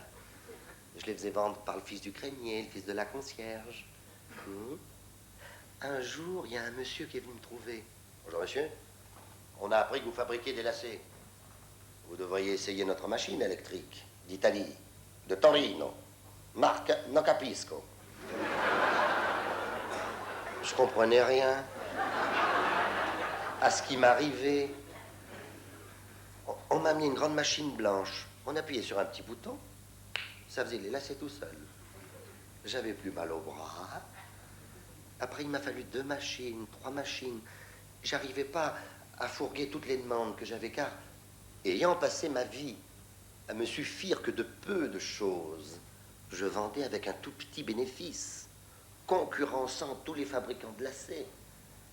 Je les faisais vendre par le fils du crémier, le fils de la concierge. Un jour, il y a un monsieur qui est venu me trouver. Bonjour monsieur, on a appris que vous fabriquez des lacets. Vous devriez essayer notre machine électrique, d'Italie, de Torino, marque Nocapisco. Je comprenais rien à ce qui m'arrivait. On m'a mis une grande machine blanche. On appuyait sur un petit bouton, ça faisait les lacets tout seul. J'avais plus mal au bras. Après, il m'a fallu 2 machines, 3 machines. J'arrivais pas à fourguer toutes les demandes que j'avais, car, ayant passé ma vie à me suffire que de peu de choses, je vendais avec un tout petit bénéfice, concurrençant tous les fabricants de lacets.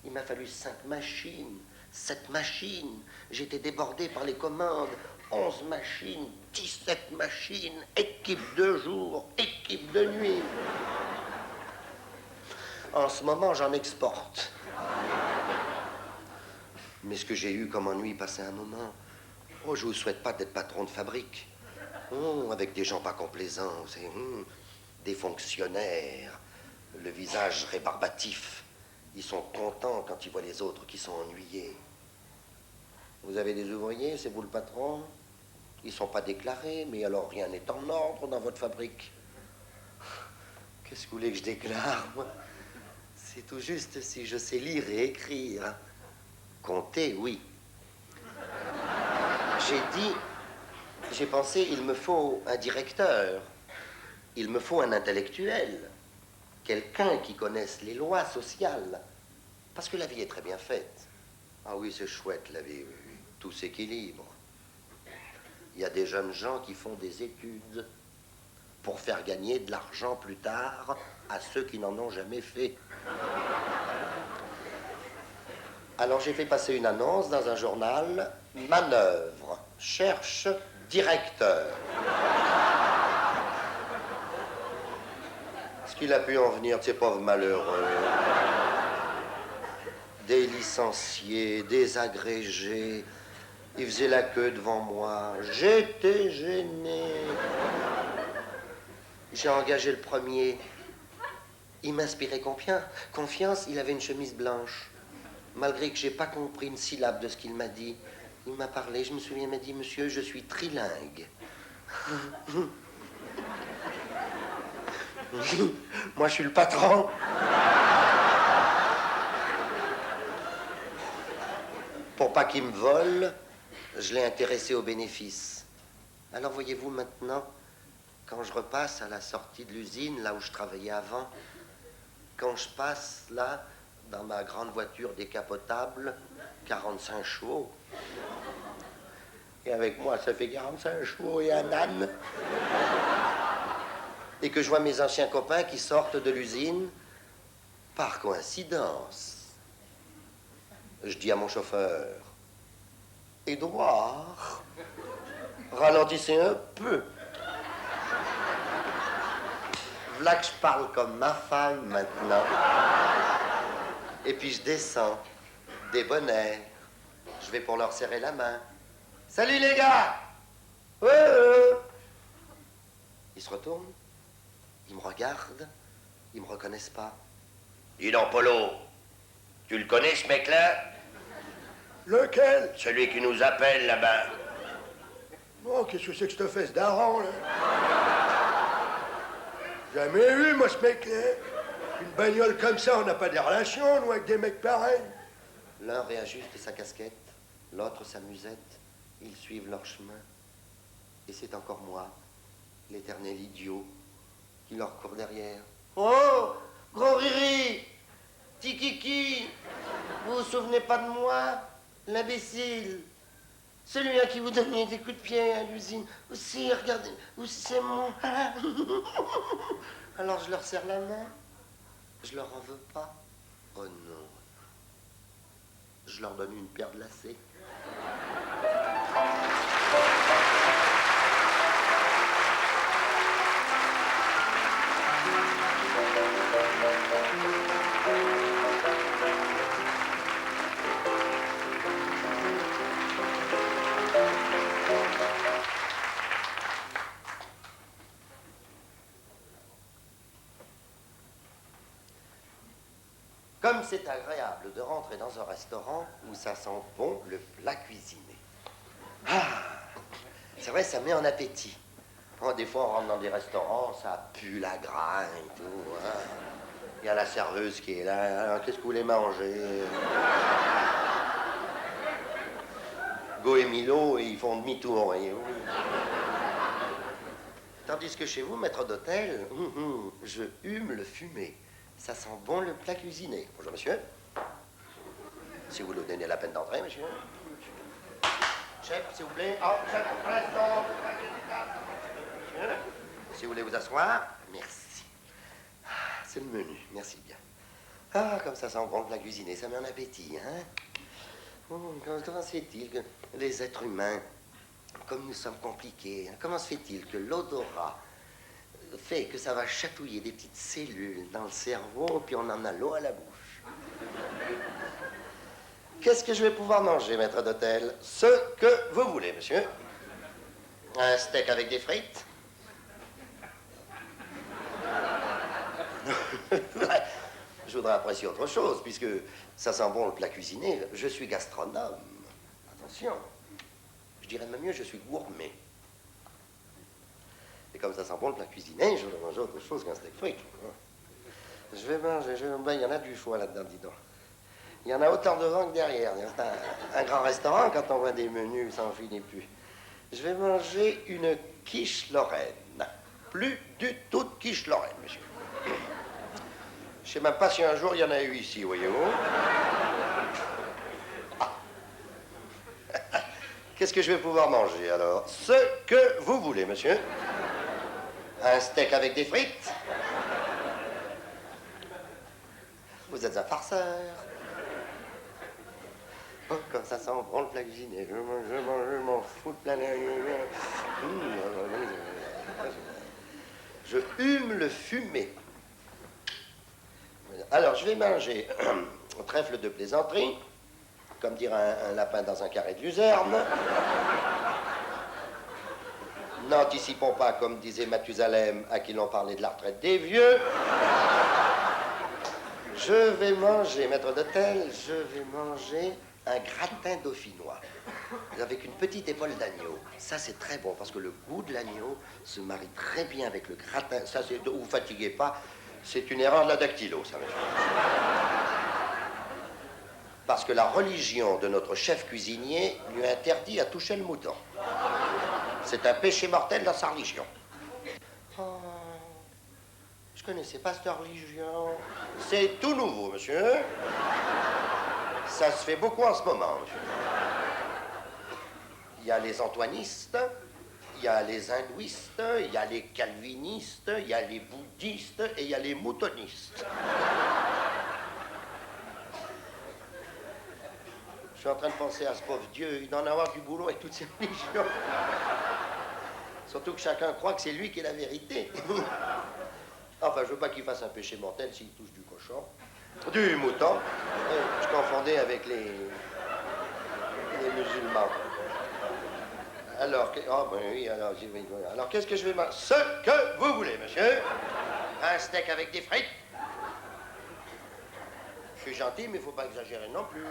Il m'a fallu 5 machines, 7 machines. J'étais débordé par les commandes. 11 machines, 17 machines, équipe de jour, équipe de nuit. En ce moment, j'en exporte. Mais ce que j'ai eu comme ennui passé un moment, oh, je vous souhaite pas d'être patron de fabrique. Oh, avec des gens pas complaisants, c'est des fonctionnaires, le visage rébarbatif. Ils sont contents quand ils voient les autres qui sont ennuyés. Vous avez des ouvriers, c'est vous le patron? Ils sont pas déclarés, mais alors rien n'est en ordre dans votre fabrique. Qu'est-ce que vous voulez que je déclare, moi? C'est tout juste si je sais lire et écrire. Compter, oui. J'ai pensé, il me faut un directeur. Il me faut un intellectuel. Quelqu'un qui connaisse les lois sociales. Parce que la vie est très bien faite. Ah oui, c'est chouette, la vie, oui, oui. Tout s'équilibre. Il y a des jeunes gens qui font des études pour faire gagner de l'argent plus tard à ceux qui n'en ont jamais fait. Alors j'ai fait passer une annonce dans un journal. Manœuvre cherche directeur. Ce qu'il a pu en venir de ces pauvres malheureux. Des licenciés, des agrégés. Ils faisaient la queue devant moi. J'étais gêné. J'ai engagé le premier. Il m'inspirait confiance. Il avait une chemise blanche. Malgré que j'ai pas compris une syllabe de ce qu'il m'a dit. Il m'a parlé, je me souviens, il m'a dit, monsieur, je suis trilingue. Moi, je suis le patron. Pour pas qu'il me vole, je l'ai intéressé au bénéfice. Alors, voyez-vous, maintenant, quand je repasse à la sortie de l'usine, là où je travaillais avant, quand je passe, là, dans ma grande voiture décapotable, 45 chevaux, et avec moi, ça fait 45 chevaux et un âne, et que je vois mes anciens copains qui sortent de l'usine, par coïncidence, Je dis à mon chauffeur, Édouard, ralentissez un peu. Voilà que je parle comme ma femme maintenant. Et puis je descends, débonnaire. Je vais pour leur serrer la main. Salut les gars! Ouais. Ils se retournent, ils me regardent, ils me reconnaissent pas. Dis donc, Polo, tu le connais ce mec-là? Lequel? Celui qui nous appelle là-bas. Oh, qu'est-ce que c'est que cette fesse d'Aran, là? Jamais vu, moi, ce mec-là. Une bagnole comme ça, on n'a pas des relations, nous, avec des mecs pareils. L'un réajuste sa casquette, l'autre sa musette. Ils suivent leur chemin. Et c'est encore moi, l'éternel idiot, qui leur court derrière. Oh, gros Riri, petit Kiki, vous vous souvenez pas de moi, l'imbécile, celui à qui vous donniez des coups de pied à l'usine. Aussi, regardez, c'est moi. Alors je leur serre la main. Je leur en veux pas. Oh non. Je leur donne une paire de lacets. Comme c'est agréable de rentrer dans un restaurant où ça sent bon le plat cuisiné. Ah, c'est vrai, ça met en appétit. Oh, des fois, on rentre dans des restaurants, ça pue la grain et tout. Hein. Il y a la serveuse qui est là. Alors, qu'est-ce que vous voulez manger? Go et Milo, et ils font demi-tour, voyez-vous. Tandis que chez vous, maître d'hôtel, je hume le fumé. Ça sent bon le plat cuisiné. Bonjour, monsieur. Si vous nous donnez la peine d'entrer, monsieur. Chef, s'il vous plaît. Oh, chef, un instant. Monsieur. Si vous voulez vous asseoir, merci. Ah, c'est le menu, merci bien. Ah, comme ça sent bon le plat cuisiné, ça met en appétit, hein. Comment se fait-il que les êtres humains, comme nous sommes compliqués, hein, comment se fait-il que l'odorat fait que ça va chatouiller des petites cellules dans le cerveau, puis on en a l'eau à la bouche. Qu'est-ce que je vais pouvoir manger, maître d'hôtel? Ce que vous voulez, monsieur. Un steak avec des frites? Je voudrais apprécier autre chose, puisque ça sent bon le plat cuisiné. Je suis gastronome. Attention. Je dirais même mieux, je suis gourmet. Et comme ça sent bon le plat cuisiné, je vais manger autre chose qu'un steak frites. Je vais manger, ben, il y en a du choix là-dedans, dis donc. Il y en a autant devant que derrière. C'est un grand restaurant, quand on voit des menus, ça en finit plus. Je vais manger une quiche Lorraine. Plus du tout de quiche Lorraine, monsieur. Je sais même pas si un jour il y en a eu ici, voyez-vous. Ah. Qu'est-ce que je vais pouvoir manger, alors? Ce que vous voulez, monsieur. Un steak avec des frites? Vous êtes un farceur. Oh, comme ça sent bon le plat cuisiné. Je m'en fous de plein de... Je hume le fumé. Alors, je vais manger un trèfle de plaisanterie, comme dire un lapin dans un carré de luzerne. N'anticipons pas, comme disait Mathusalem, à qui l'on parlait de la retraite des vieux. Je vais manger, maître d'hôtel, je vais manger un gratin dauphinois avec une petite épaule d'agneau. Ça, c'est très bon, parce que le goût de l'agneau se marie très bien avec le gratin. Ça, c'est... Vous fatiguez pas, c'est une erreur de la dactylo, ça, monsieur. Parce que la religion de notre chef cuisinier lui interdit à toucher le mouton. C'est un péché mortel dans sa religion. Oh, je connaissais pas cette religion. C'est tout nouveau, monsieur. Ça se fait beaucoup en ce moment, monsieur. Il y a les antoinistes, il y a les hindouistes, il y a les calvinistes, il y a les bouddhistes et il y a les moutonistes. suis en train de penser à ce pauvre Dieu. Il doit en avoir du boulot avec toutes ces religions. Surtout que chacun croit que c'est lui qui est la vérité. Enfin, je veux pas qu'il fasse un péché mortel s'il touche du cochon. Du mouton. Je confondais avec les musulmans. Alors, oh, ben oui, alors qu'est-ce que je vais manger? Ce que vous voulez, monsieur. Un steak avec des frites. Je suis gentil, mais il faut pas exagérer non plus.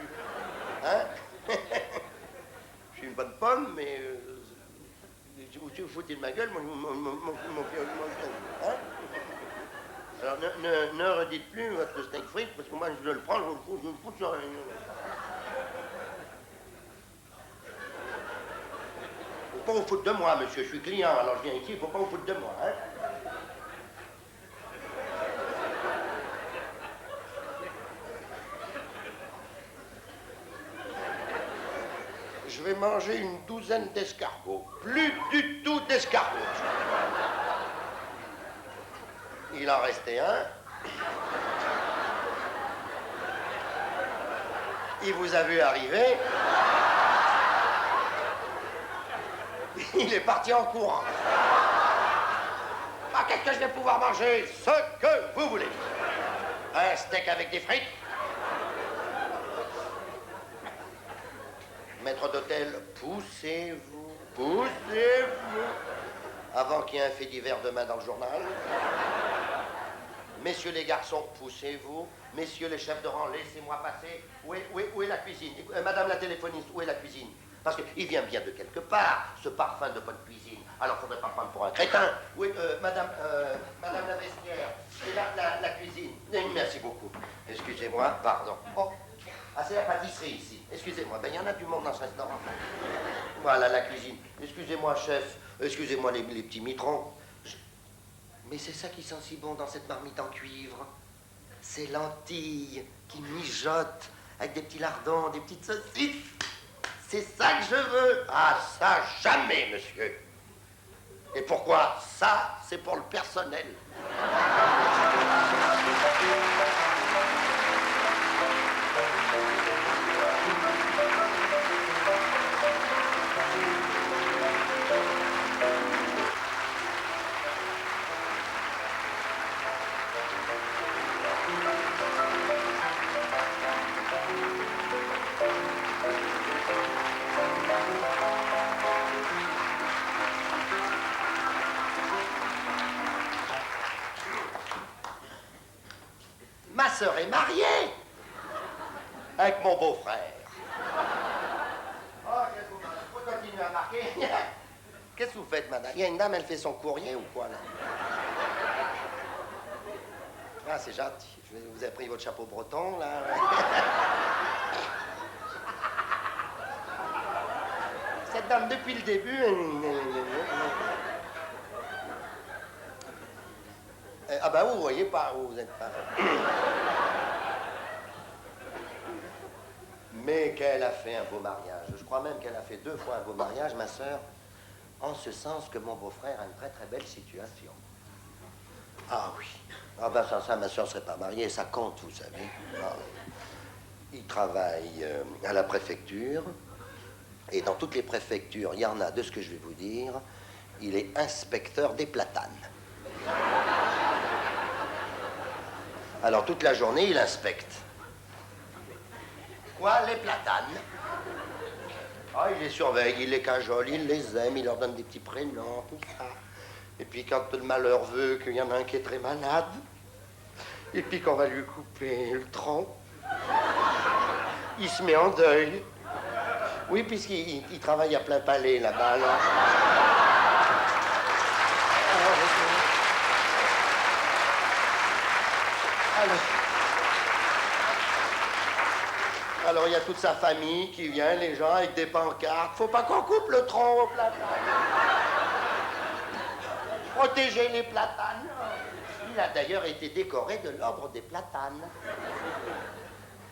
Hein? Je suis une bonne pomme, mais... où tu vous foutez de ma gueule, mon hein? Alors, ne redites plus votre steak frites, parce que moi, je le prends, je le fous sur... Faut pas vous foutre de moi, monsieur. Je suis client, alors je viens ici, il faut pas vous foutre de moi, hein. Je vais manger une douzaine d'escargots. Plus du tout d'escargots. Il en restait un. Il vous a vu arriver. Il est parti en courant. Ah, qu'est-ce que je vais pouvoir manger? Ce que vous voulez. Un steak avec des frites. Maître d'hôtel, poussez-vous, poussez-vous. Avant qu'il y ait un fait divers demain dans le journal. Messieurs les garçons, poussez-vous. Messieurs les chefs de rang, laissez-moi passer. Où est la cuisine? Madame la téléphoniste, où est la cuisine? Parce qu'il vient bien de quelque part, ce parfum de bonne cuisine. Alors, faudrait pas prendre pour un crétin. Oui, madame la vestiaire, c'est la cuisine. Merci beaucoup. Excusez-moi, pardon. Oh. Ah, c'est la pâtisserie ici. Excusez-moi, ben il y en a du monde dans ce restaurant. Voilà, la cuisine. Excusez-moi, chef. Excusez-moi, les petits mitrons. Mais c'est ça qui sent si bon dans cette marmite en cuivre. Ces lentilles qui mijotent avec des petits lardons, des petites saucisses. C'est ça que je veux. Ah, ça, jamais, monsieur. Et pourquoi? Ça, c'est pour le personnel. Ma sœur est mariée avec mon beau-frère. Oh, faut continuer à marquer. Qu'est-ce que vous faites, madame? Il y a une dame, elle fait son courrier ou quoi, là? Ah, c'est gentil. Vous avez pris votre chapeau breton, là? Cette dame, depuis le début... Ah ben vous voyez pas où vous êtes pas. Mais qu'elle a fait un beau mariage. Je crois même qu'elle a fait 2 fois un beau mariage, ma sœur, en ce sens que mon beau-frère a une très très belle situation. Ah oui. Ah ben sans ça, ma sœur ne serait pas mariée, ça compte, vous savez. Ah, il travaille à la préfecture, et dans toutes les préfectures, il y en a, de ce que je vais vous dire, il est inspecteur des platanes. Alors, toute la journée, il inspecte. Quoi, les platanes? Ah, il les surveille, il les cajole, il les aime, il leur donne des petits prénoms, tout ça. Et puis, quand le malheur veut qu'il y en a un qui est très malade, et puis qu'on va lui couper le tronc, il se met en deuil. Oui, puisqu'il travaille à plein palais, là-bas, là. Alors, il y a toute sa famille qui vient, les gens avec des pancartes. Faut pas qu'on coupe le tronc aux platanes. Protéger les platanes. Il a d'ailleurs été décoré de l'ordre des platanes.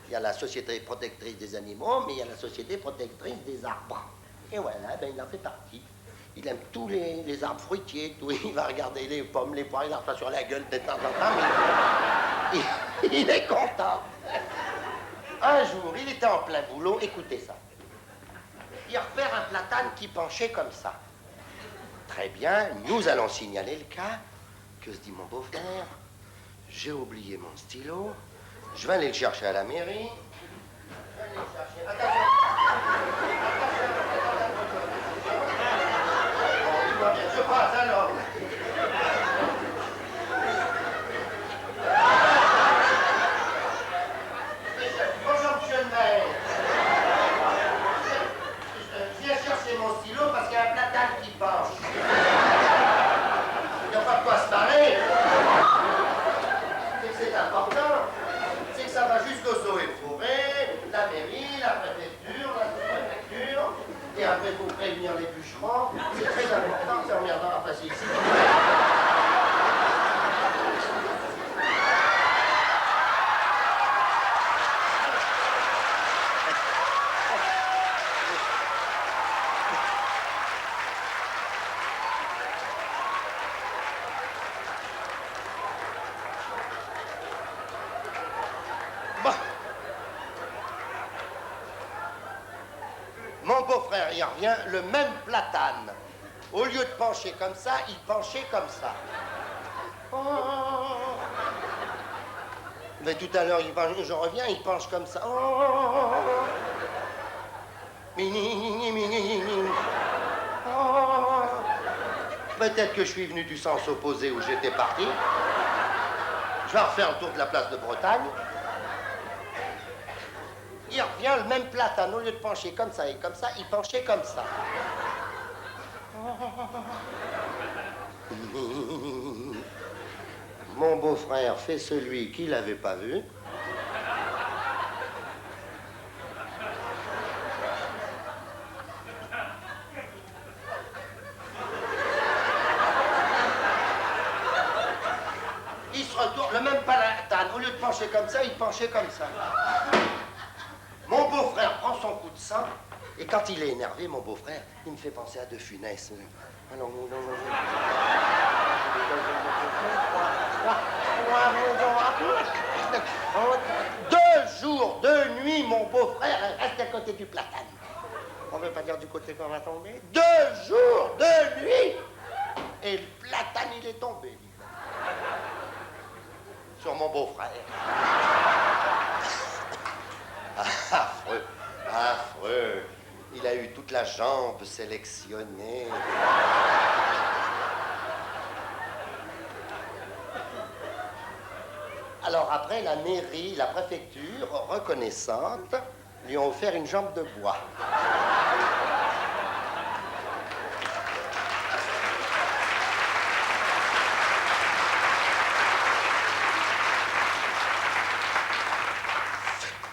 Il y a la Société protectrice des animaux, mais il y a la Société protectrice des arbres. Et voilà, ben, il en fait partie. Il aime tous les arbres fruitiers, tout. Il va regarder les pommes, les poires, il en reçoit sur la gueule de temps en temps, mais il est content. Un jour, il était en plein boulot, écoutez ça. Il repère un platane qui penchait comme ça. Très bien, nous allons signaler le cas. Que se dit mon beau-frère? J'ai oublié mon stylo. Je vais aller le chercher à la mairie. Je vais aller le chercher. Attention. Je passe alors. Bonjour, monsieur le maire. Je viens chercher mon stylo parce qu'il y a un platane qui penche. Il n'y a pas de quoi se marrer. C'est que c'est important. C'est que ça va jusqu'aux eaux et forêts, la mairie, la préfecture, la sous-préfecture. Et après, vous prévenir les bûcherons. C'est très important, c'est emmerdant à passer ici. Bon. Mon beau-frère, il revient, le même platane. Au lieu de pencher comme ça, il penchait comme ça. Oh. Mais tout à l'heure, je reviens, il penche comme ça. Oh. Oh. Peut-être que je suis venu du sens opposé où j'étais parti. Je vais refaire le tour de la place de Bretagne. Il revient le même platane, au lieu de pencher comme ça et comme ça, il penchait comme ça. Mon beau-frère fait celui qu'il n'avait pas vu. Il se retourne, le même platane, au lieu de pencher comme ça, il penchait comme ça. Mon beau-frère prend son coup de sang, et quand il est énervé, mon beau-frère, il me fait penser à De Funès. Alors, Deux jours, 2 nuits, mon beau-frère reste à côté du platane. On ne veut pas dire du côté qu'on va tomber. 2 jours, 2 nuits, et le platane, il est tombé. Sur mon beau-frère. Affreux, affreux. Il a eu toute la jambe sélectionnée. Alors après, la mairie, la préfecture, reconnaissante, lui ont offert une jambe de bois.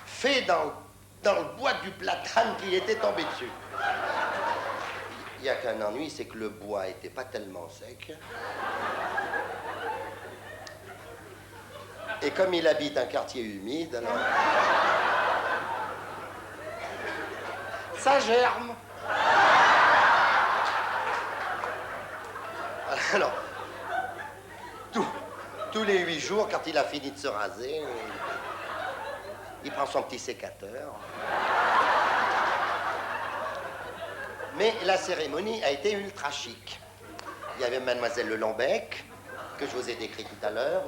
Fait dans le bois du platane qui était tombé dessus. Il n'y a qu'un ennui, c'est que le bois n'était pas tellement sec. Et comme il habite un quartier humide, alors... ça germe. Alors, tous les 8 jours, quand il a fini de se raser, il prend son petit sécateur. Mais la cérémonie a été ultra chic. Il y avait Mademoiselle Lelombec, que je vous ai décrit tout à l'heure.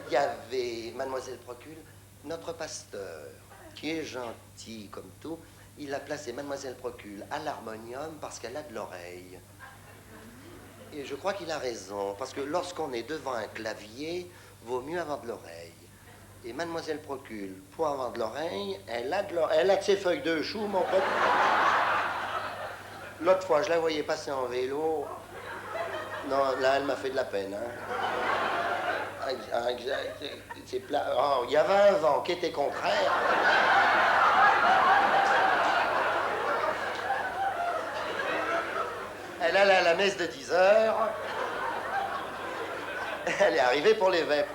Il y avait Mademoiselle Procule, notre pasteur, qui est gentil comme tout. Il a placé Mademoiselle Procule à l'harmonium parce qu'elle a de l'oreille. Et je crois qu'il a raison, parce que lorsqu'on est devant un clavier, vaut mieux avoir de l'oreille. Et Mademoiselle Procule, pour avoir de l'oreille, elle a de ses feuilles de chou, mon pote. L'autre fois, je la voyais passer en vélo. Non, là, elle m'a fait de la peine. Hein. C'est plat. Oh, il y avait un vent qui était contraire. Elle allait à la messe de 10 heures. Elle est arrivée pour les vêpres.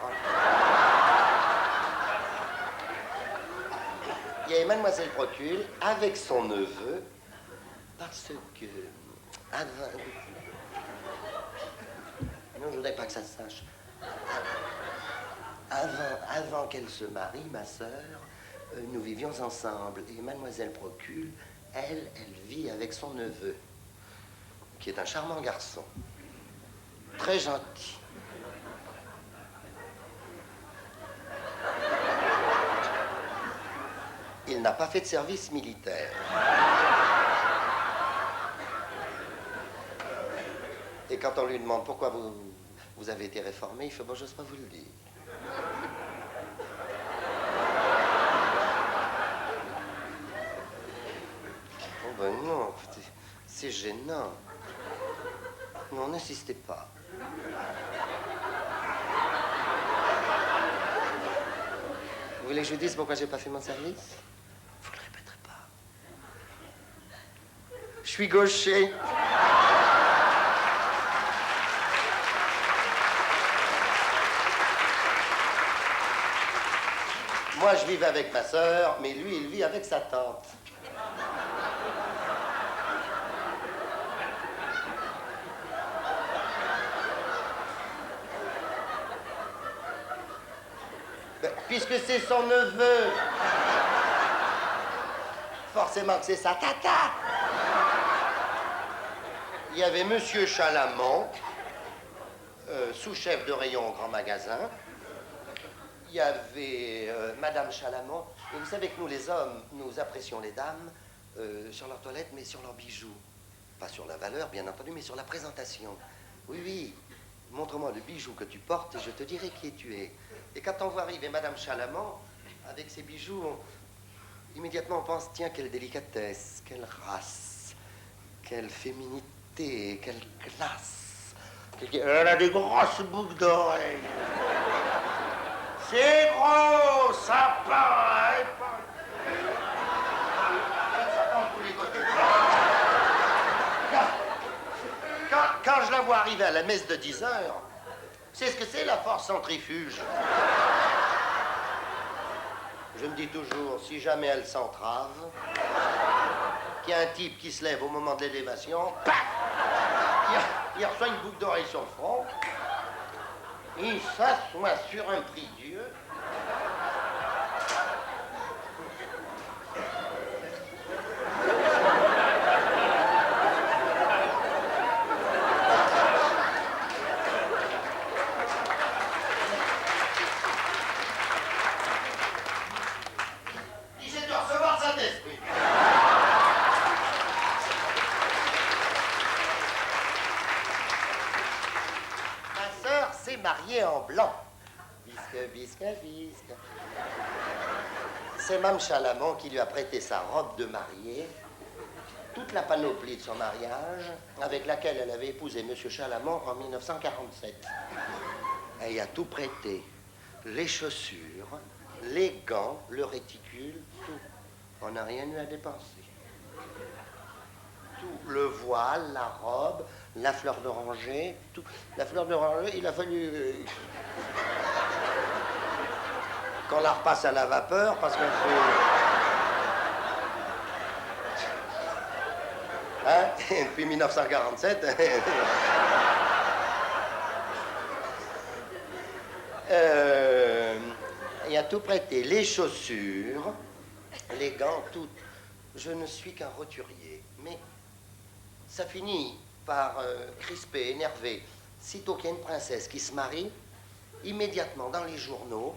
Il y avait Mademoiselle Procule avec son neveu, parce que... Non, je voudrais pas que ça se sache. Avant qu'elle se marie, ma sœur, nous vivions ensemble. Et mademoiselle Procule, elle vit avec son neveu, qui est un charmant garçon. Très gentil. Il n'a pas fait de service militaire. Et quand on lui demande pourquoi vous avez été réformé, il fait bon, j'ose pas vous le dire. Oh ben non, écoutez, c'est gênant. Non, n'insistez pas. Vous voulez que je vous dise pourquoi j'ai pas fait mon service? Vous le répéterez pas. Je suis gaucher. Moi, je vivais avec ma sœur, mais lui, il vit avec sa tante. Puisque c'est son neveu, forcément que c'est sa tata. Il y avait Monsieur Chalamont, sous-chef de rayon au grand magasin. Il y avait Madame Chalamont. Et vous savez que nous, les hommes, nous apprécions les dames sur leur toilette, mais sur leurs bijoux. Pas sur la valeur, bien entendu, mais sur la présentation. Oui, oui, montre-moi le bijou que tu portes et je te dirai qui tu es. Et quand on voit arriver Madame Chalamont, avec ses bijoux, immédiatement on pense, tiens, quelle délicatesse, quelle race, quelle féminité, quelle classe. Elle a des grosses boucles d'oreilles. C'est gros, ça part, hein, ça part de tous les côtés. Quand je la vois arriver à la messe de 10 heures, c'est ce que c'est la force centrifuge. Je me dis toujours, si jamais elle s'entrave, qu'il y a un type qui se lève au moment de l'élévation, paf, il reçoit une boucle d'oreille sur le front, il s'assoit sur un prie-dieu. Mariée en blanc. Bisque. C'est Mme Chalamont qui lui a prêté sa robe de mariée, toute la panoplie de son mariage, avec laquelle elle avait épousé M. Chalamont en 1947. Elle y a tout prêté. Les chaussures, les gants, le réticule, tout. On n'a rien eu à dépenser. Tout. Le voile, la robe, la fleur d'oranger, tout. La fleur d'oranger, il a fallu qu'on la repasse à la vapeur parce qu'elle fait... Hein? Depuis 1947. Il a tout prêté. Les chaussures, les gants, tout. Je ne suis qu'un roturier. Mais ça finit par crisper, énerver. Sitôt qu'il y a une princesse qui se marie, immédiatement dans les journaux,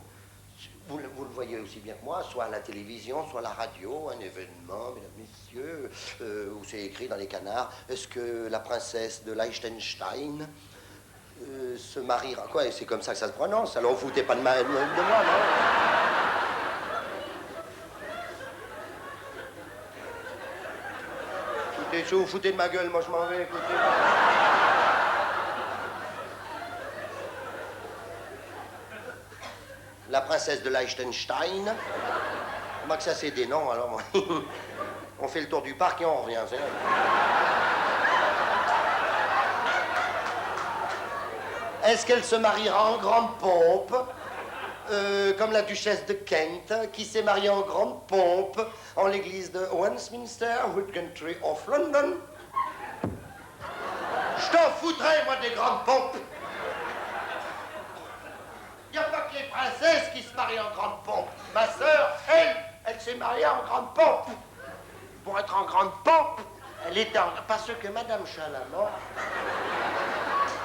vous le voyez aussi bien que moi, soit à la télévision, soit à la radio, un événement, mesdames, messieurs, où c'est écrit dans les canards, est-ce que la princesse de Liechtenstein se mariera? Quoi, c'est comme ça que ça se prononce, alors vous foutez pas de moi, non? Vous foutez de ma gueule, moi je m'en vais, écoutez. La princesse de Liechtenstein. Moi que ça c'est des noms, alors on fait le tour du parc et on revient. Est-ce qu'elle se mariera en grande pompe, comme la duchesse de Kent, qui s'est mariée en grande pompe en l'église de Westminster, Woodcountry of London? Je t'en foutrais, moi, des grandes pompes. Il n'y a pas que les princesses qui se marient en grande pompe. Ma sœur, Elle s'est mariée en grande pompe. Pour être en grande pompe, elle était en... Parce que Madame Chalamand,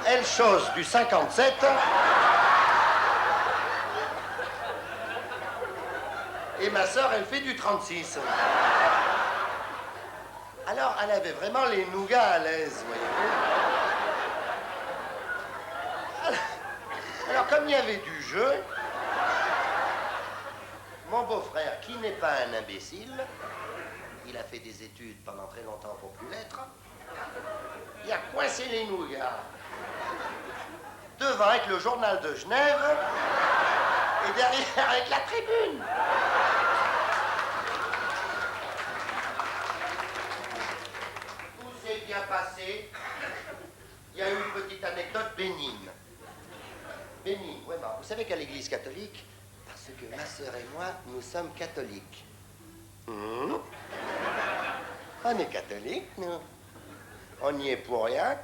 elle chose du 57... Et ma sœur, elle fait du 36. Alors, elle avait vraiment les nougats à l'aise, voyez-vous. Alors, comme il y avait du jeu, mon beau-frère, qui n'est pas un imbécile, il a fait des études pendant très longtemps pour plus l'être, il a coincé les nougats devant avec le journal de Genève et derrière avec la Tribune. Tout s'est bien passé. Il y a eu une petite anecdote bénigne. Bénigne, vraiment. Vous savez qu'à l'église catholique, parce que ma sœur et moi, nous sommes catholiques. On est catholiques, nous. On n'y est pour rien.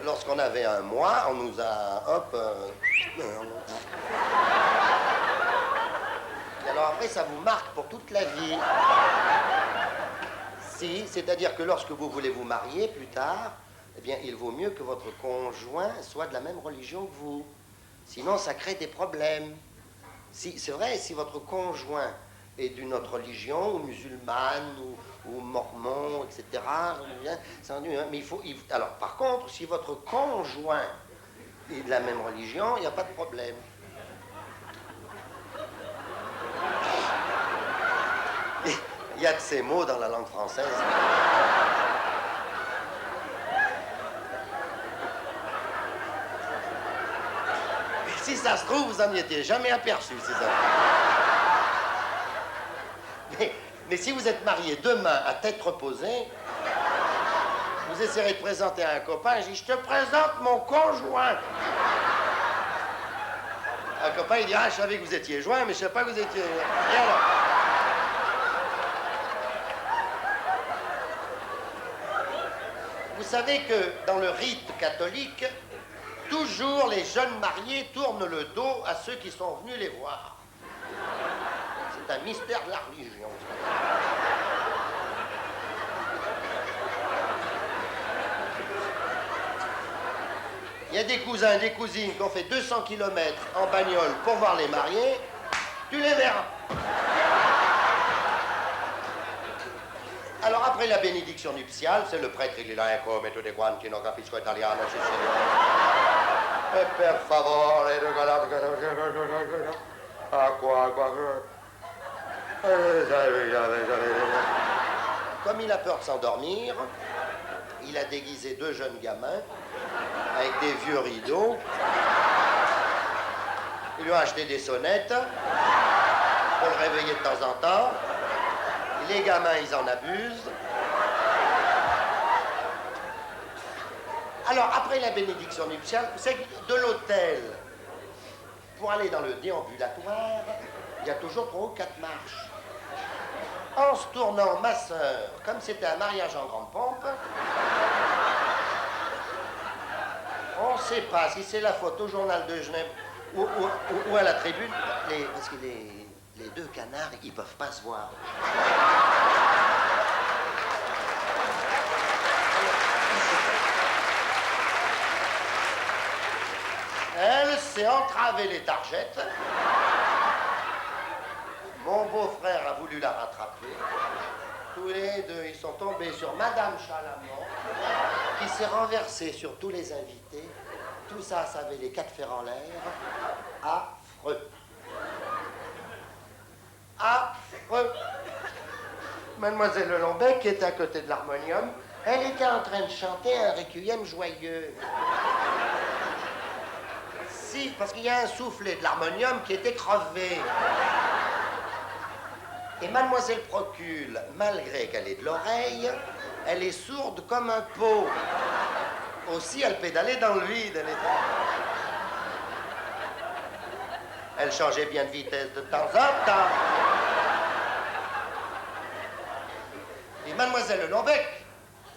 Lorsqu'on avait un mois, on nous a, hop... Et alors après, ça vous marque pour toute la vie. Si, c'est-à-dire que lorsque vous voulez vous marier plus tard, eh bien, il vaut mieux que votre conjoint soit de la même religion que vous. Sinon, ça crée des problèmes. Si, c'est vrai, si votre conjoint est d'une autre religion, ou musulmane, ou mormon, etc., mais alors, par contre, si votre conjoint est de la même religion, il n'y a pas de problème. Il y a de ces mots dans la langue française. Mais si ça se trouve, vous n'en y étiez jamais aperçu, c'est ça. Mais si vous êtes marié demain à tête reposée, vous essayerez de présenter à un copain, je dis, je te présente mon conjoint. Un copain, il dit, ah, je savais que vous étiez joint, mais je ne savais pas que vous étiez... Et alors? Vous savez que dans le rite catholique, toujours les jeunes mariés tournent le dos à ceux qui sont venus les voir. C'est un mystère de la religion. Il y a des cousins et des cousines qui ont fait 200 km en bagnole pour voir les mariés. Tu les verras. Alors après la bénédiction nuptiale, c'est le prêtre, il est là, come tu de quanti non capisco italiano, sì, signore. E per favore, comme il a peur de s'endormir, il a déguisé 2 jeunes gamins avec des vieux rideaux. Ils lui ont acheté des sonnettes pour le réveiller de temps en temps. Les gamins, ils en abusent. Alors, après la bénédiction nuptiale, vous savez que de l'hôtel, pour aller dans le déambulatoire, il y a toujours 3 ou 4 marches. En se tournant, ma sœur, comme c'était un mariage en grande pompe, on ne sait pas si c'est la faute au journal de Genève ou à la Tribune, parce que les 2 canards, ils ne peuvent pas se voir. Elle s'est entravée les targettes. Mon beau-frère a voulu la rattraper. Tous les 2, ils sont tombés sur Madame Chalamand, qui s'est renversée sur tous les invités. Tout ça, ça avait les 4 fers en l'air. Affreux. Affreux. Mademoiselle Lelombec, qui était à côté de l'harmonium, elle était en train de chanter un requiem joyeux. Si, parce qu'il y a un soufflet de l'harmonium qui était crevé. Et Mademoiselle Procule, malgré qu'elle ait de l'oreille, elle est sourde comme un pot. Aussi, elle pédalait dans le vide. Elle changeait bien de vitesse de temps en temps. Et Mademoiselle Lelombec,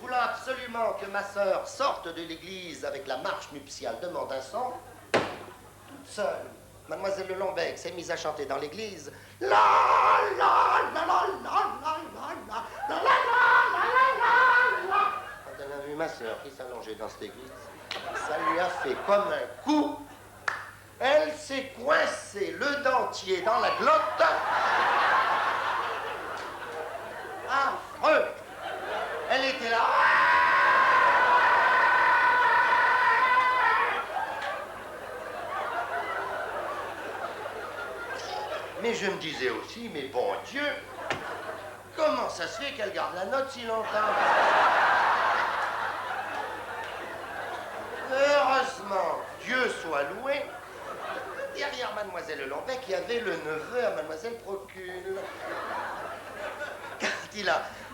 voulant absolument que ma sœur sorte de l'église avec la marche nuptiale de Mendelssohn, toute seule, Mademoiselle Lelombec s'est mise à chanter dans l'église. La la la la la la la la la la la la. Quand elle a vu ma sœur qui s'allongeait dans cette église, ça lui a fait comme un coup. Elle s'est coincée le dentier dans la glotte. Affreux. Elle était là. Mais je me disais aussi, mais bon Dieu, comment ça se fait qu'elle garde la note si longtemps? Heureusement, Dieu soit loué, derrière Mademoiselle Lelombec, il y avait le neveu à Mademoiselle Procule.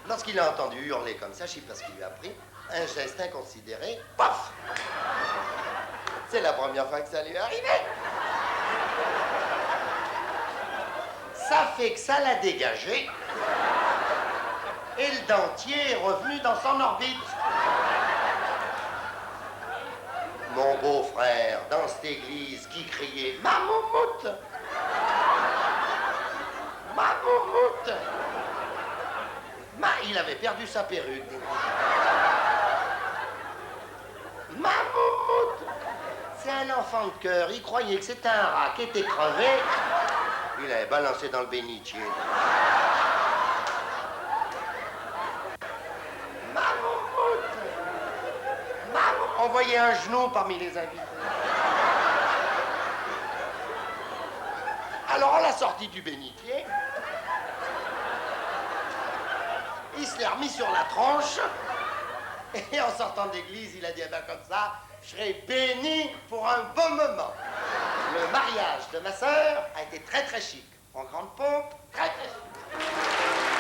Lorsqu'il a entendu hurler comme ça, je ne sais pas ce qu'il lui a pris, un geste inconsidéré, paf! C'est la première fois que ça lui est arrivé. Ça fait que ça l'a dégagé et le dentier est revenu dans son orbite. Mon beau-frère, dans cette église, qui criait « Ma moumoute! Ma moumoute !» il avait perdu sa perruque. Ma moumoute! C'est un enfant de cœur, il croyait que c'était un rat qui était crevé. Il avait balancé dans le bénitier. Ma moumoute! On voyait un genou parmi les invités. Alors, on l'a sorti du bénitier. Il se l'est remis sur la tronche. Et en sortant d'église, il a dit, eh ben, comme ça, je serai béni pour un bon moment. Le mariage de ma sœur a été très très chic. En grande pompe, très très chic.